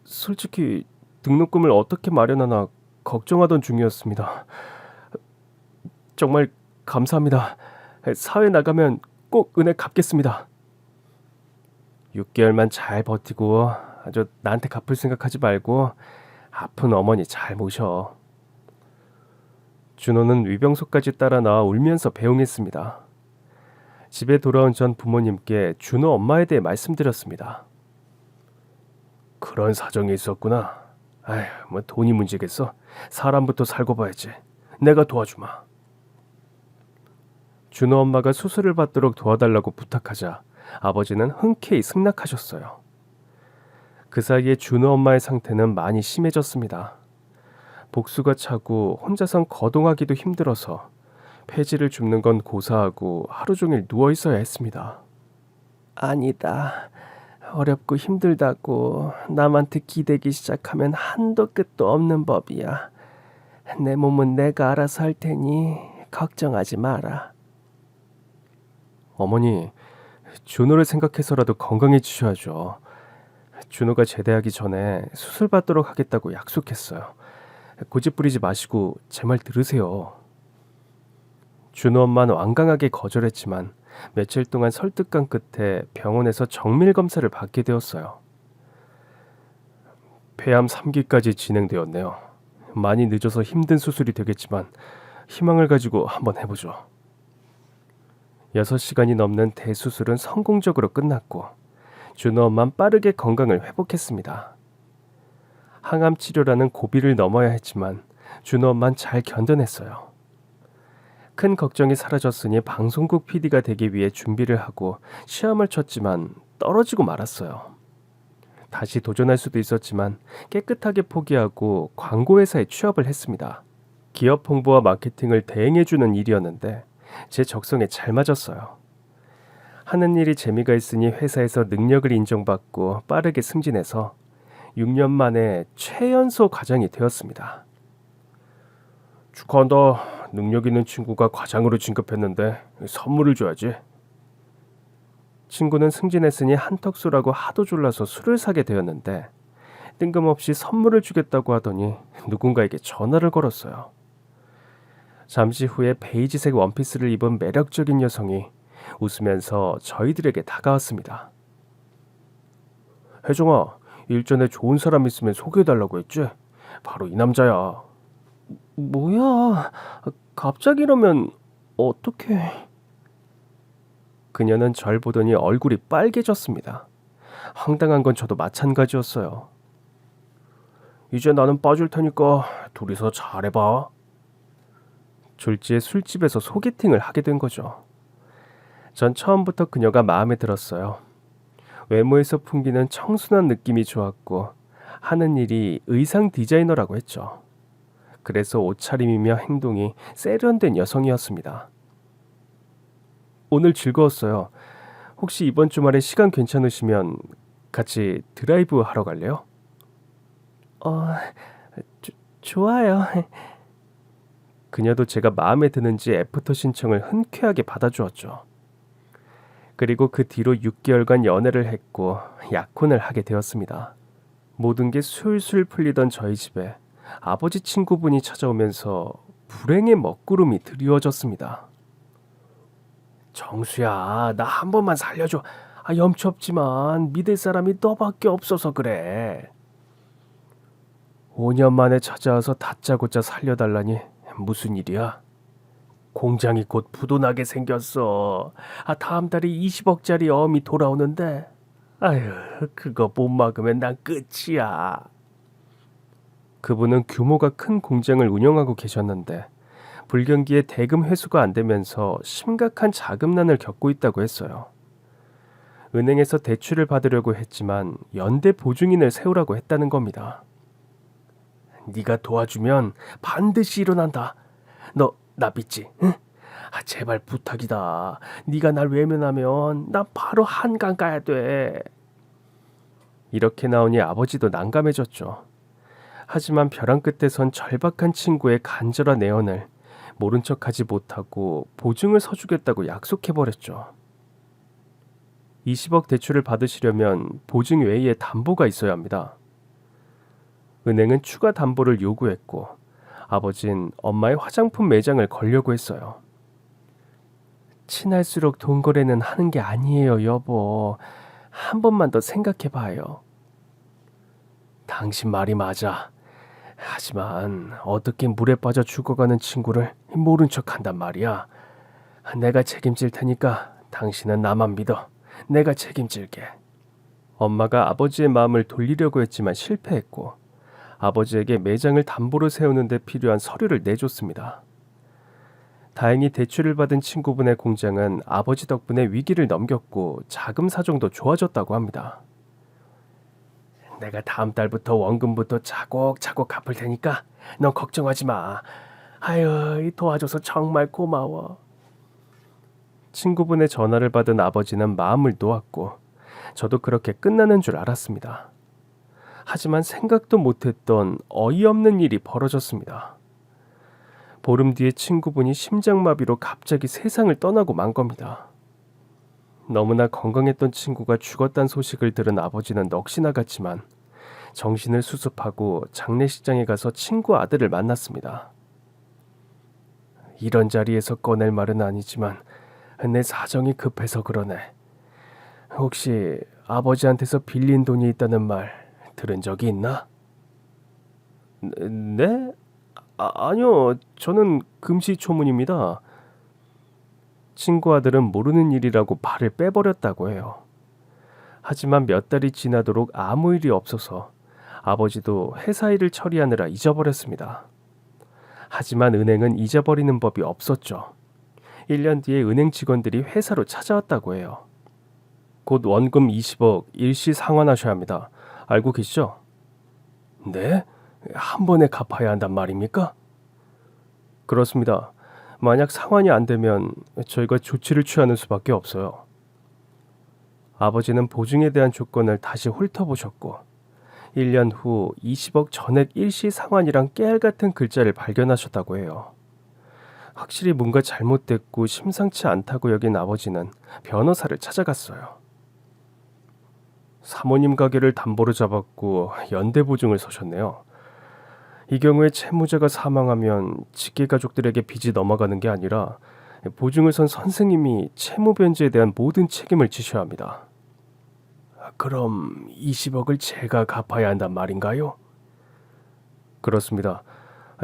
솔직히 등록금을 어떻게 마련하나 걱정하던 중이었습니다. 정말 감사합니다. 사회 나가면 꼭 은혜 갚겠습니다. 6개월만 잘 버티고 아주 나한테 갚을 생각하지 말고 아픈 어머니 잘 모셔. 준호는 위병소까지 따라 나와 울면서 배웅했습니다. 집에 돌아온 전 부모님께 준호 엄마에 대해 말씀드렸습니다. 그런 사정이 있었구나. 아휴, 뭐 돈이 문제겠어. 사람부터 살고 봐야지. 내가 도와주마. 준호 엄마가 수술을 받도록 도와달라고 부탁하자 아버지는 흔쾌히 승낙하셨어요. 그 사이에 준호 엄마의 상태는 많이 심해졌습니다. 복수가 차고 혼자선 거동하기도 힘들어서 폐지를 줍는 건 고사하고 하루 종일 누워 있어야 했습니다. 아니다. 어렵고 힘들다고 남한테 기대기 시작하면 한도 끝도 없는 법이야. 내 몸은 내가 알아서 할 테니 걱정하지 마라. 어머니, 준호를 생각해서라도 건강해지셔야죠. 준호가 제대하기 전에 수술 받도록 하겠다고 약속했어요. 고집 부리지 마시고 제 말 들으세요. 준호 엄마는 완강하게 거절했지만 며칠 동안 설득한 끝에 병원에서 정밀 검사를 받게 되었어요. 폐암 3기까지 진행되었네요. 많이 늦어서 힘든 수술이 되겠지만 희망을 가지고 한번 해보죠. 6시간이 넘는 대수술은 성공적으로 끝났고 준호 엄마는 빠르게 건강을 회복했습니다. 항암 치료라는 고비를 넘어야 했지만 준호 엄마는 잘 견뎌냈어요. 큰 걱정이 사라졌으니 방송국 PD가 되기 위해 준비를 하고 시험을 쳤지만 떨어지고 말았어요. 다시 도전할 수도 있었지만 깨끗하게 포기하고 광고회사에 취업을 했습니다. 기업 홍보와 마케팅을 대행해주는 일이었는데 제 적성에 잘 맞았어요. 하는 일이 재미가 있으니 회사에서 능력을 인정받고 빠르게 승진해서 6년 만에 최연소 과장이 되었습니다. 축하한다. 능력 있는 친구가 과장으로 진급했는데 선물을 줘야지. 친구는 승진했으니 한턱술하고 하도 졸라서 술을 사게 되었는데 뜬금없이 선물을 주겠다고 하더니 누군가에게 전화를 걸었어요. 잠시 후에 베이지색 원피스를 입은 매력적인 여성이 웃으면서 저희들에게 다가왔습니다. 혜정아, 일전에 좋은 사람 있으면 소개해달라고 했지? 바로 이 남자야. 뭐야? 갑자기 이러면 어떡해? 그녀는 절 보더니 얼굴이 빨개졌습니다. 황당한 건 저도 마찬가지였어요. 이제 나는 빠질 테니까 둘이서 잘해봐. 졸지에 술집에서 소개팅을 하게 된 거죠. 전 처음부터 그녀가 마음에 들었어요. 외모에서 풍기는 청순한 느낌이 좋았고 하는 일이 의상 디자이너라고 했죠. 그래서 옷차림이며 행동이 세련된 여성이었습니다. 오늘 즐거웠어요. 혹시 이번 주말에 시간 괜찮으시면 같이 드라이브 하러 갈래요? 좋아요. 그녀도 제가 마음에 드는지 애프터 신청을 흔쾌하게 받아주었죠. 그리고 그 뒤로 6개월간 연애를 했고 약혼을 하게 되었습니다. 모든 게 술술 풀리던 저희 집에 아버지 친구분이 찾아오면서 불행의 먹구름이 드리워졌습니다. 정수야, 나 한 번만 살려줘. 염치 없지만 믿을 사람이 너밖에 없어서 그래. 5년 만에 찾아와서 다짜고짜 살려달라니 무슨 일이야? 공장이 곧 부도나게 생겼어. 다음 달에 20억짜리 어음이 돌아오는데 아휴, 그거 못 막으면 난 끝이야. 그분은 규모가 큰 공장을 운영하고 계셨는데 불경기에 대금 회수가 안 되면서 심각한 자금난을 겪고 있다고 했어요. 은행에서 대출을 받으려고 했지만 연대 보증인을 세우라고 했다는 겁니다. 네가 도와주면 반드시 일어난다. 너 나 믿지? 응? 제발 부탁이다. 네가 날 외면하면 난 바로 한강 가야 돼. 이렇게 나오니 아버지도 난감해졌죠. 하지만 벼랑 끝에 선 절박한 친구의 간절한 애원을 모른 척하지 못하고 보증을 서주겠다고 약속해버렸죠. 20억 대출을 받으시려면 보증 외에 담보가 있어야 합니다. 은행은 추가 담보를 요구했고 아버진 엄마의 화장품 매장을 걸려고 했어요. 친할수록 돈 거래는 하는 게 아니에요, 여보. 한 번만 더 생각해봐요. 당신 말이 맞아. 하지만 어떻게 물에 빠져 죽어가는 친구를 모른 척한단 말이야. 내가 책임질 테니까 당신은 나만 믿어. 내가 책임질게. 엄마가 아버지의 마음을 돌리려고 했지만 실패했고 아버지에게 매장을 담보로 세우는 데 필요한 서류를 내줬습니다. 다행히 대출을 받은 친구분의 공장은 아버지 덕분에 위기를 넘겼고 자금 사정도 좋아졌다고 합니다. 내가 다음 달부터 원금부터 차곡차곡 갚을 테니까 넌 걱정하지 마. 아유, 도와줘서 정말 고마워. 친구분의 전화를 받은 아버지는 마음을 놓았고 저도 그렇게 끝나는 줄 알았습니다. 하지만 생각도 못했던 어이없는 일이 벌어졌습니다. 보름 뒤에 친구분이 심장마비로 갑자기 세상을 떠나고 만 겁니다. 너무나 건강했던 친구가 죽었다는 소식을 들은 아버지는 넋이 나갔지만 정신을 수습하고 장례식장에 가서 친구 아들을 만났습니다. 이런 자리에서 꺼낼 말은 아니지만 내 사정이 급해서 그러네. 혹시 아버지한테서 빌린 돈이 있다는 말 들은 적이 있나? 네? 아니요. 저는 금시초문입니다. 친구 아들은 모르는 일이라고 발을 빼버렸다고 해요. 하지만 몇 달이 지나도록 아무 일이 없어서 아버지도 회사 일을 처리하느라 잊어버렸습니다. 하지만 은행은 잊어버리는 법이 없었죠. 1년 뒤에 은행 직원들이 회사로 찾아왔다고 해요. 곧 원금 20억 일시 상환하셔야 합니다. 알고 계시죠? 네? 한 번에 갚아야 한단 말입니까? 그렇습니다. 만약 상환이 안 되면 저희가 조치를 취하는 수밖에 없어요. 아버지는 보증에 대한 조건을 다시 훑어보셨고 1년 후 20억 전액 일시 상환이란 깨알같은 글자를 발견하셨다고 해요. 확실히 뭔가 잘못됐고 심상치 않다고 여긴 아버지는 변호사를 찾아갔어요. 사모님 가게를 담보로 잡았고 연대보증을 서셨네요. 이 경우에 채무자가 사망하면 직계 가족들에게 빚이 넘어가는 게 아니라 보증을 선 선생님이 채무 변제에 대한 모든 책임을 지셔야 합니다. 그럼 20억을 제가 갚아야 한단 말인가요? 그렇습니다.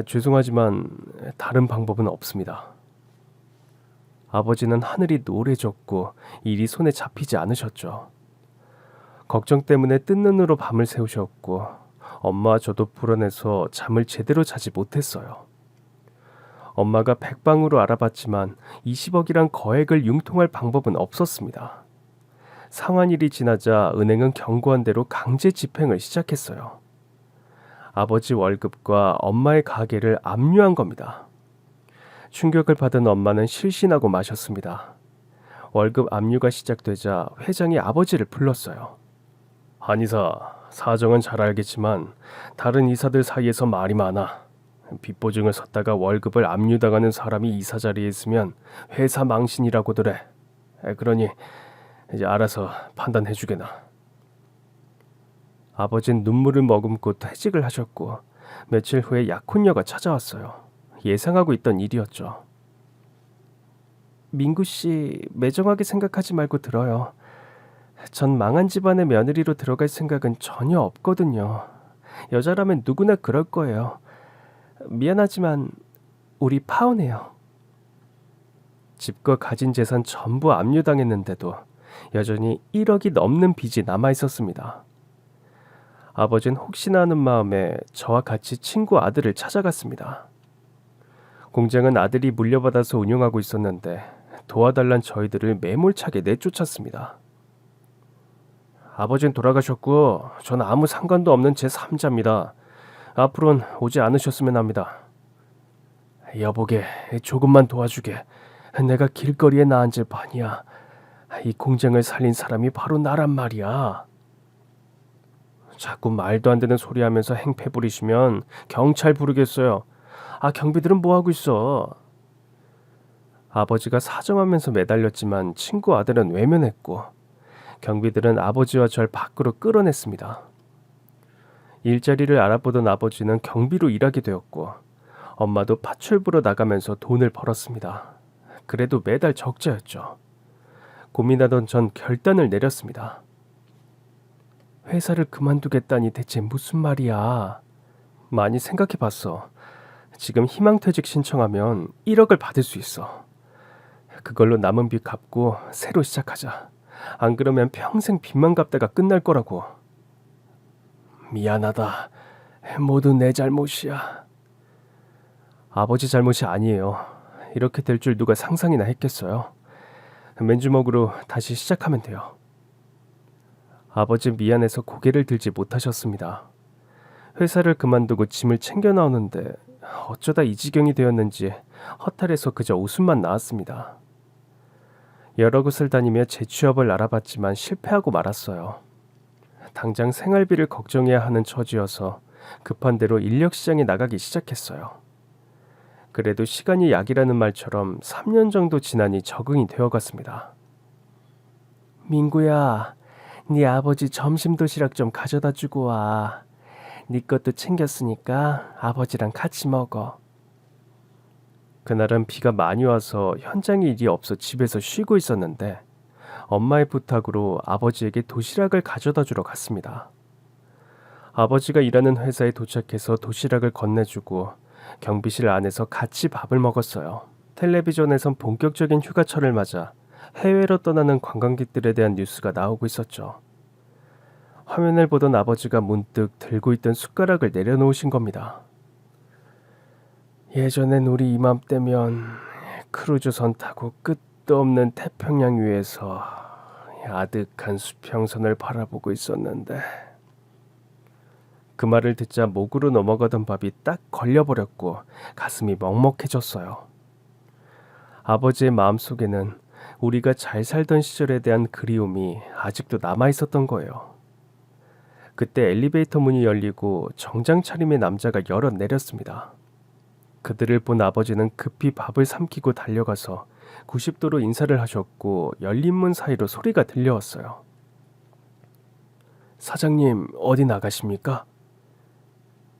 죄송하지만 다른 방법은 없습니다. 아버지는 하늘이 노래졌고 일이 손에 잡히지 않으셨죠. 걱정 때문에 뜬 눈으로 밤을 새우셨고 엄마와 저도 불안해서 잠을 제대로 자지 못했어요. 엄마가 백방으로 알아봤지만 20억이란 거액을 융통할 방법은 없었습니다. 상환일이 지나자 은행은 경고한 대로 강제 집행을 시작했어요. 아버지 월급과 엄마의 가게를 압류한 겁니다. 충격을 받은 엄마는 실신하고 마셨습니다. 월급 압류가 시작되자 회장이 아버지를 불렀어요. 한이사, 사정은 잘 알겠지만 다른 이사들 사이에서 말이 많아. 빚보증을 섰다가 월급을 압류당하는 사람이 이사 자리에 있으면 회사 망신이라고들 해. 그러니 이제 알아서 판단해 주게나. 아버진 눈물을 머금고 퇴직을 하셨고 며칠 후에 약혼녀가 찾아왔어요. 예상하고 있던 일이었죠. 민구 씨, 매정하게 생각하지 말고 들어요. 전 망한 집안의 며느리로 들어갈 생각은 전혀 없거든요. 여자라면 누구나 그럴 거예요. 미안하지만 우리 파혼해요. 집과 가진 재산 전부 압류당했는데도 여전히 1억이 넘는 빚이 남아 있었습니다. 아버지는 혹시나 하는 마음에 저와 같이 친구 아들을 찾아갔습니다. 공장은 아들이 물려받아서 운영하고 있었는데 도와달란 저희들을 매몰차게 내쫓았습니다. 아버지는 돌아가셨고 저는 아무 상관도 없는 제 3자입니다. 앞으로는 오지 않으셨으면 합니다. 여보게 조금만 도와주게. 내가 길거리에 나앉을 판이야. 이 공장을 살린 사람이 바로 나란 말이야. 자꾸 말도 안 되는 소리 하면서 행패 부리시면 경찰 부르겠어요. 아, 경비들은 뭐 하고 있어? 아버지가 사정하면서 매달렸지만 친구 아들은 외면했고 경비들은 아버지와 절 밖으로 끌어냈습니다. 일자리를 알아보던 아버지는 경비로 일하게 되었고 엄마도 파출부로 나가면서 돈을 벌었습니다. 그래도 매달 적자였죠. 고민하던 전 결단을 내렸습니다. 회사를 그만두겠다니 대체 무슨 말이야? 많이 생각해봤어. 지금 희망퇴직 신청하면 1억을 받을 수 있어. 그걸로 남은 빚 갚고 새로 시작하자. 안 그러면 평생 빚만 갚다가 끝날 거라고. 미안하다. 모두 내 잘못이야. 아버지 잘못이 아니에요. 이렇게 될 줄 누가 상상이나 했겠어요. 맨주먹으로 다시 시작하면 돼요. 아버지 미안해서 고개를 들지 못하셨습니다. 회사를 그만두고 짐을 챙겨 나오는데 어쩌다 이 지경이 되었는지 허탈해서 그저 웃음만 나왔습니다. 여러 곳을 다니며 재취업을 알아봤지만 실패하고 말았어요. 당장 생활비를 걱정해야 하는 처지여서 급한 대로 인력시장에 나가기 시작했어요. 그래도 시간이 약이라는 말처럼 3년 정도 지나니 적응이 되어갔습니다. 민구야, 네 아버지 점심 도시락 좀 가져다 주고 와. 네 것도 챙겼으니까 아버지랑 같이 먹어. 그날은 비가 많이 와서 현장에 일이 없어 집에서 쉬고 있었는데 엄마의 부탁으로 아버지에게 도시락을 가져다 주러 갔습니다. 아버지가 일하는 회사에 도착해서 도시락을 건네주고 경비실 안에서 같이 밥을 먹었어요. 텔레비전에선 본격적인 휴가철을 맞아 해외로 떠나는 관광객들에 대한 뉴스가 나오고 있었죠. 화면을 보던 아버지가 문득 들고 있던 숟가락을 내려놓으신 겁니다. 예전엔 우리 이맘때면 크루즈선 타고 끝도 없는 태평양 위에서 아득한 수평선을 바라보고 있었는데 그 말을 듣자 목으로 넘어가던 밥이 딱 걸려버렸고 가슴이 먹먹해졌어요. 아버지의 마음속에는 우리가 잘 살던 시절에 대한 그리움이 아직도 남아있었던 거예요. 그때 엘리베이터 문이 열리고 정장 차림의 남자가 열어 내렸습니다. 그들을 본 아버지는 급히 밥을 삼키고 달려가서 90도로 인사를 하셨고 열린 문 사이로 소리가 들려왔어요. 사장님, 어디 나가십니까?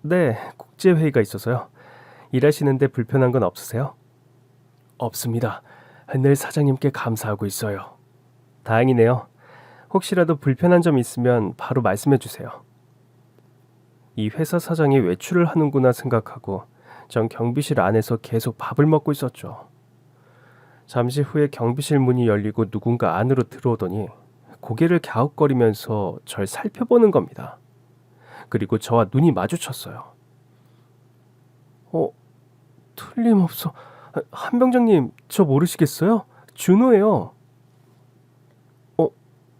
네, 국제회의가 있어서요. 일하시는데 불편한 건 없으세요? 없습니다. 늘 사장님께 감사하고 있어요. 다행이네요. 혹시라도 불편한 점 있으면 바로 말씀해 주세요. 이 회사 사장이 외출을 하는구나 생각하고 전 경비실 안에서 계속 밥을 먹고 있었죠. 잠시 후에 경비실 문이 열리고 누군가 안으로 들어오더니 고개를 갸웃거리면서 절 살펴보는 겁니다. 그리고 저와 눈이 마주쳤어요. 틀림없어. 한병장님, 저 모르시겠어요? 준호예요.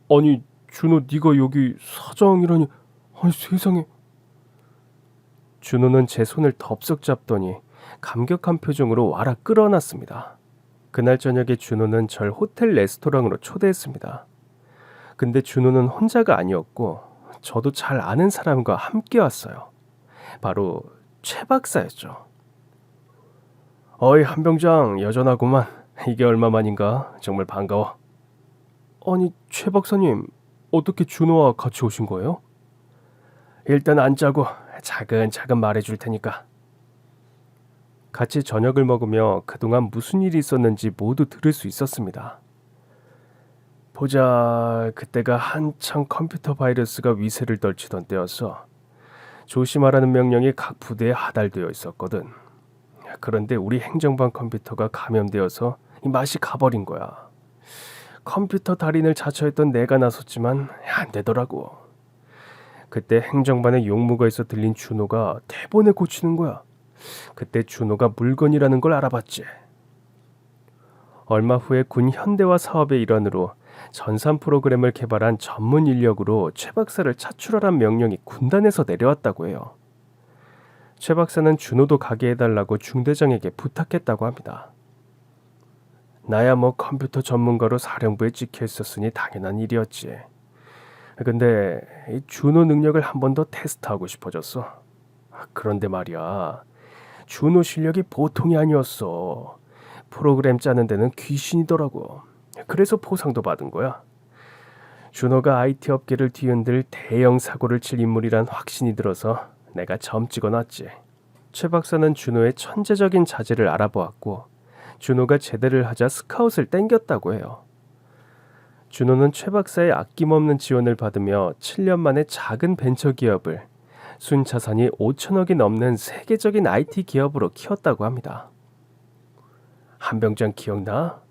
아니, 준호 네가 여기 사장이라니. 아니, 세상에. 준호는 제 손을 덥석 잡더니 감격한 표정으로 와라 끌어놨습니다. 그날 저녁에 준호는 절 호텔 레스토랑으로 초대했습니다. 근데 준호는 혼자가 아니었고 저도 잘 아는 사람과 함께 왔어요. 바로 최 박사였죠. 어이, 한병장 여전하구만. 이게 얼마만인가? 정말 반가워. 아니, 최 박사님, 어떻게 준호와 같이 오신 거예요? 일단 앉자고 차근차근 말해줄 테니까. 같이 저녁을 먹으며 그동안 무슨 일이 있었는지 모두 들을 수 있었습니다. 보자, 그때가 한창 컴퓨터 바이러스가 위세를 떨치던 때였어. 조심하라는 명령이 각 부대에 하달되어 있었거든. 그런데 우리 행정반 컴퓨터가 감염되어서 이 맛이 가버린 거야. 컴퓨터 달인을 자처했던 내가 나섰지만 안 되더라고. 그때 행정반에 용무가 있어 들린 준호가 대본에 고치는 거야. 그때 준호가 물건이라는 걸 알아봤지. 얼마 후에 군 현대화 사업의 일환으로 전산 프로그램을 개발한 전문 인력으로 최 박사를 차출하란 명령이 군단에서 내려왔다고 해요. 최 박사는 준호도 가게 해달라고 중대장에게 부탁했다고 합니다. 나야 뭐 컴퓨터 전문가로 사령부에 찍혀 있었으니 당연한 일이었지. 근데 이 준호 능력을 한 번 더 테스트하고 싶어졌어. 그런데 말이야, 준호 실력이 보통이 아니었어. 프로그램 짜는 데는 귀신이더라고. 그래서 포상도 받은 거야. 준호가 IT 업계를 뒤흔들 대형 사고를 칠 인물이란 확신이 들어서 내가 점 찍어놨지. 최 박사는 준호의 천재적인 자질을 알아보았고 준호가 제대를 하자 스카웃을 땡겼다고 해요. 준호는 최 박사의 아낌없는 지원을 받으며 7년 만에 작은 벤처기업을 순자산이 5천억이 넘는 세계적인 IT 기업으로 키웠다고 합니다. 한병장 기억나?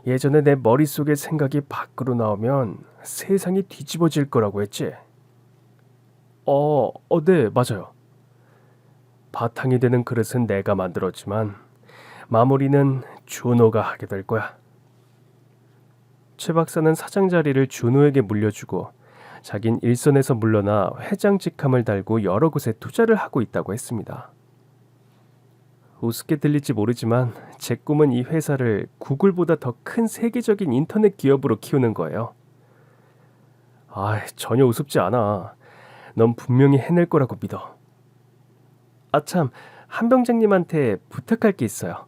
예전에 내 머릿속의 생각이 밖으로 나오면 세상이 뒤집어질 거라고 했지? 네, 맞아요. 바탕이 되는 그릇은 내가 만들었지만 마무리는 준호가 하게 될 거야. 최 박사는 사장 자리를 준호에게 물려주고 자긴 일선에서 물러나 회장 직함을 달고 여러 곳에 투자를 하고 있다고 했습니다. 우습게 들릴지 모르지만 제 꿈은 이 회사를 구글보다 더 큰 세계적인 인터넷 기업으로 키우는 거예요. 전혀 우습지 않아. 넌 분명히 해낼 거라고 믿어. 참, 한병장님한테 부탁할 게 있어요.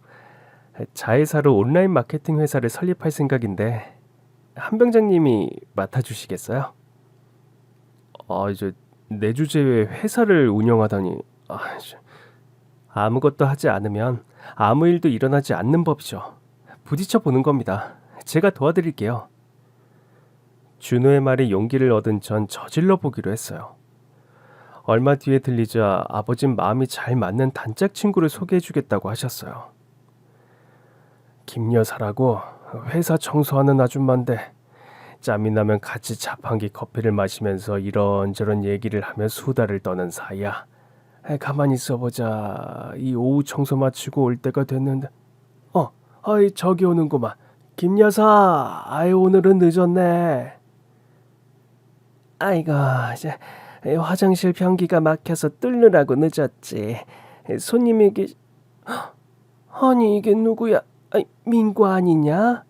자회사로 온라인 마케팅 회사를 설립할 생각인데 한병장님이 맡아주시겠어요? 이제 내 주제에 회사를 운영하다니. 아무것도 하지 않으면 아무 일도 일어나지 않는 법이죠. 부딪혀 보는 겁니다. 제가 도와드릴게요. 준호의 말에 용기를 얻은 전 저질러 보기로 했어요. 얼마 뒤에 들리자 아버진 마음이 잘 맞는 단짝 친구를 소개해주겠다고 하셨어요. 김 여사라고 회사 청소하는 아줌마인데 짬이 나면 같이 자판기 커피를 마시면서 이런저런 얘기를 하며 수다를 떠는 사이야. 가만히 있어보자. 이 오후 청소 마치고 올 때가 됐는데 저기 오는구만. 김 여사, 오늘은 늦었네. 아이고, 이제 화장실 변기가 막혀서 뚫느라고 늦었지. 손님이 아니 이게 누구야? 민구 아니냐?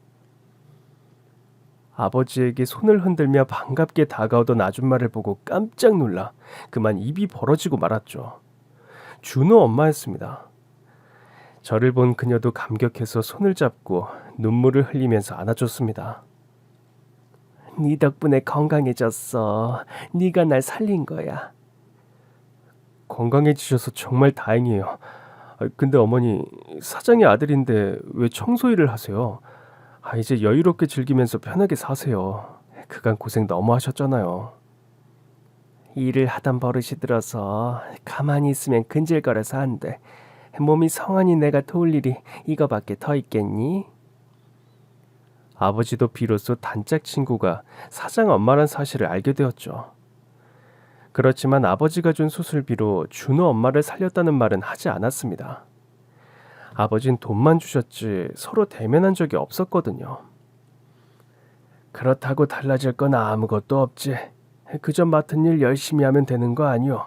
아버지에게 손을 흔들며 반갑게 다가오던 아줌마를 보고 깜짝 놀라 그만 입이 벌어지고 말았죠. 준호 엄마였습니다. 저를 본 그녀도 감격해서 손을 잡고 눈물을 흘리면서 안아줬습니다. 네 덕분에 건강해졌어. 네가 날 살린 거야. 건강해지셔서 정말 다행이에요. 근데 어머니, 사장의 아들인데 왜 청소 일을 하세요? 이제 여유롭게 즐기면서 편하게 사세요. 그간 고생 너무 하셨잖아요. 일을 하던 버릇이 들어서 가만히 있으면 근질거려서 안 돼. 몸이 성하니 내가 도울 일이 이거밖에 더 있겠니? 아버지도 비로소 단짝 친구가 사장 엄마란 사실을 알게 되었죠. 그렇지만 아버지가 준 수술비로 준호 엄마를 살렸다는 말은 하지 않았습니다. 아버진 돈만 주셨지 서로 대면한 적이 없었거든요. 그렇다고 달라질 건 아무것도 없지. 그저 맡은 일 열심히 하면 되는 거 아니오?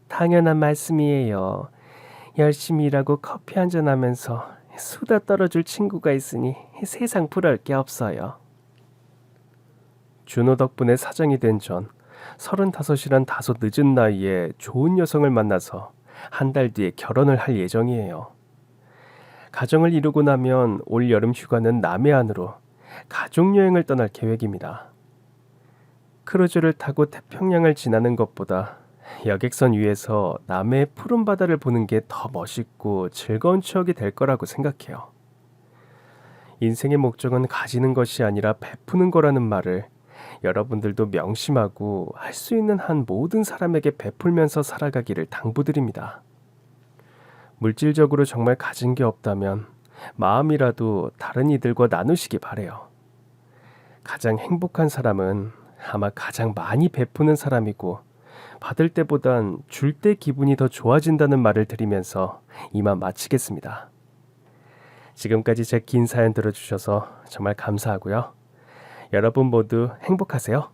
당연한 말씀이에요. 열심히 일하고 커피 한잔 하면서 수다 떨어줄 친구가 있으니 세상 부러울 게 없어요. 준호 덕분에 사장이 된 전 35이란 다소 늦은 나이에 좋은 여성을 만나서 한 달 뒤에 결혼을 할 예정이에요. 가정을 이루고 나면 올 여름 휴가는 남해안으로 가족여행을 떠날 계획입니다. 크루즈를 타고 태평양을 지나는 것보다 여객선 위에서 남해의 푸른 바다를 보는 게 더 멋있고 즐거운 추억이 될 거라고 생각해요. 인생의 목적은 가지는 것이 아니라 베푸는 거라는 말을 여러분들도 명심하고 할 수 있는 한 모든 사람에게 베풀면서 살아가기를 당부드립니다. 물질적으로 정말 가진 게 없다면 마음이라도 다른 이들과 나누시기 바래요. 가장 행복한 사람은 아마 가장 많이 베푸는 사람이고 받을 때보단 줄 때 기분이 더 좋아진다는 말을 드리면서 이만 마치겠습니다. 지금까지 제 긴 사연 들어주셔서 정말 감사하고요. 여러분 모두 행복하세요.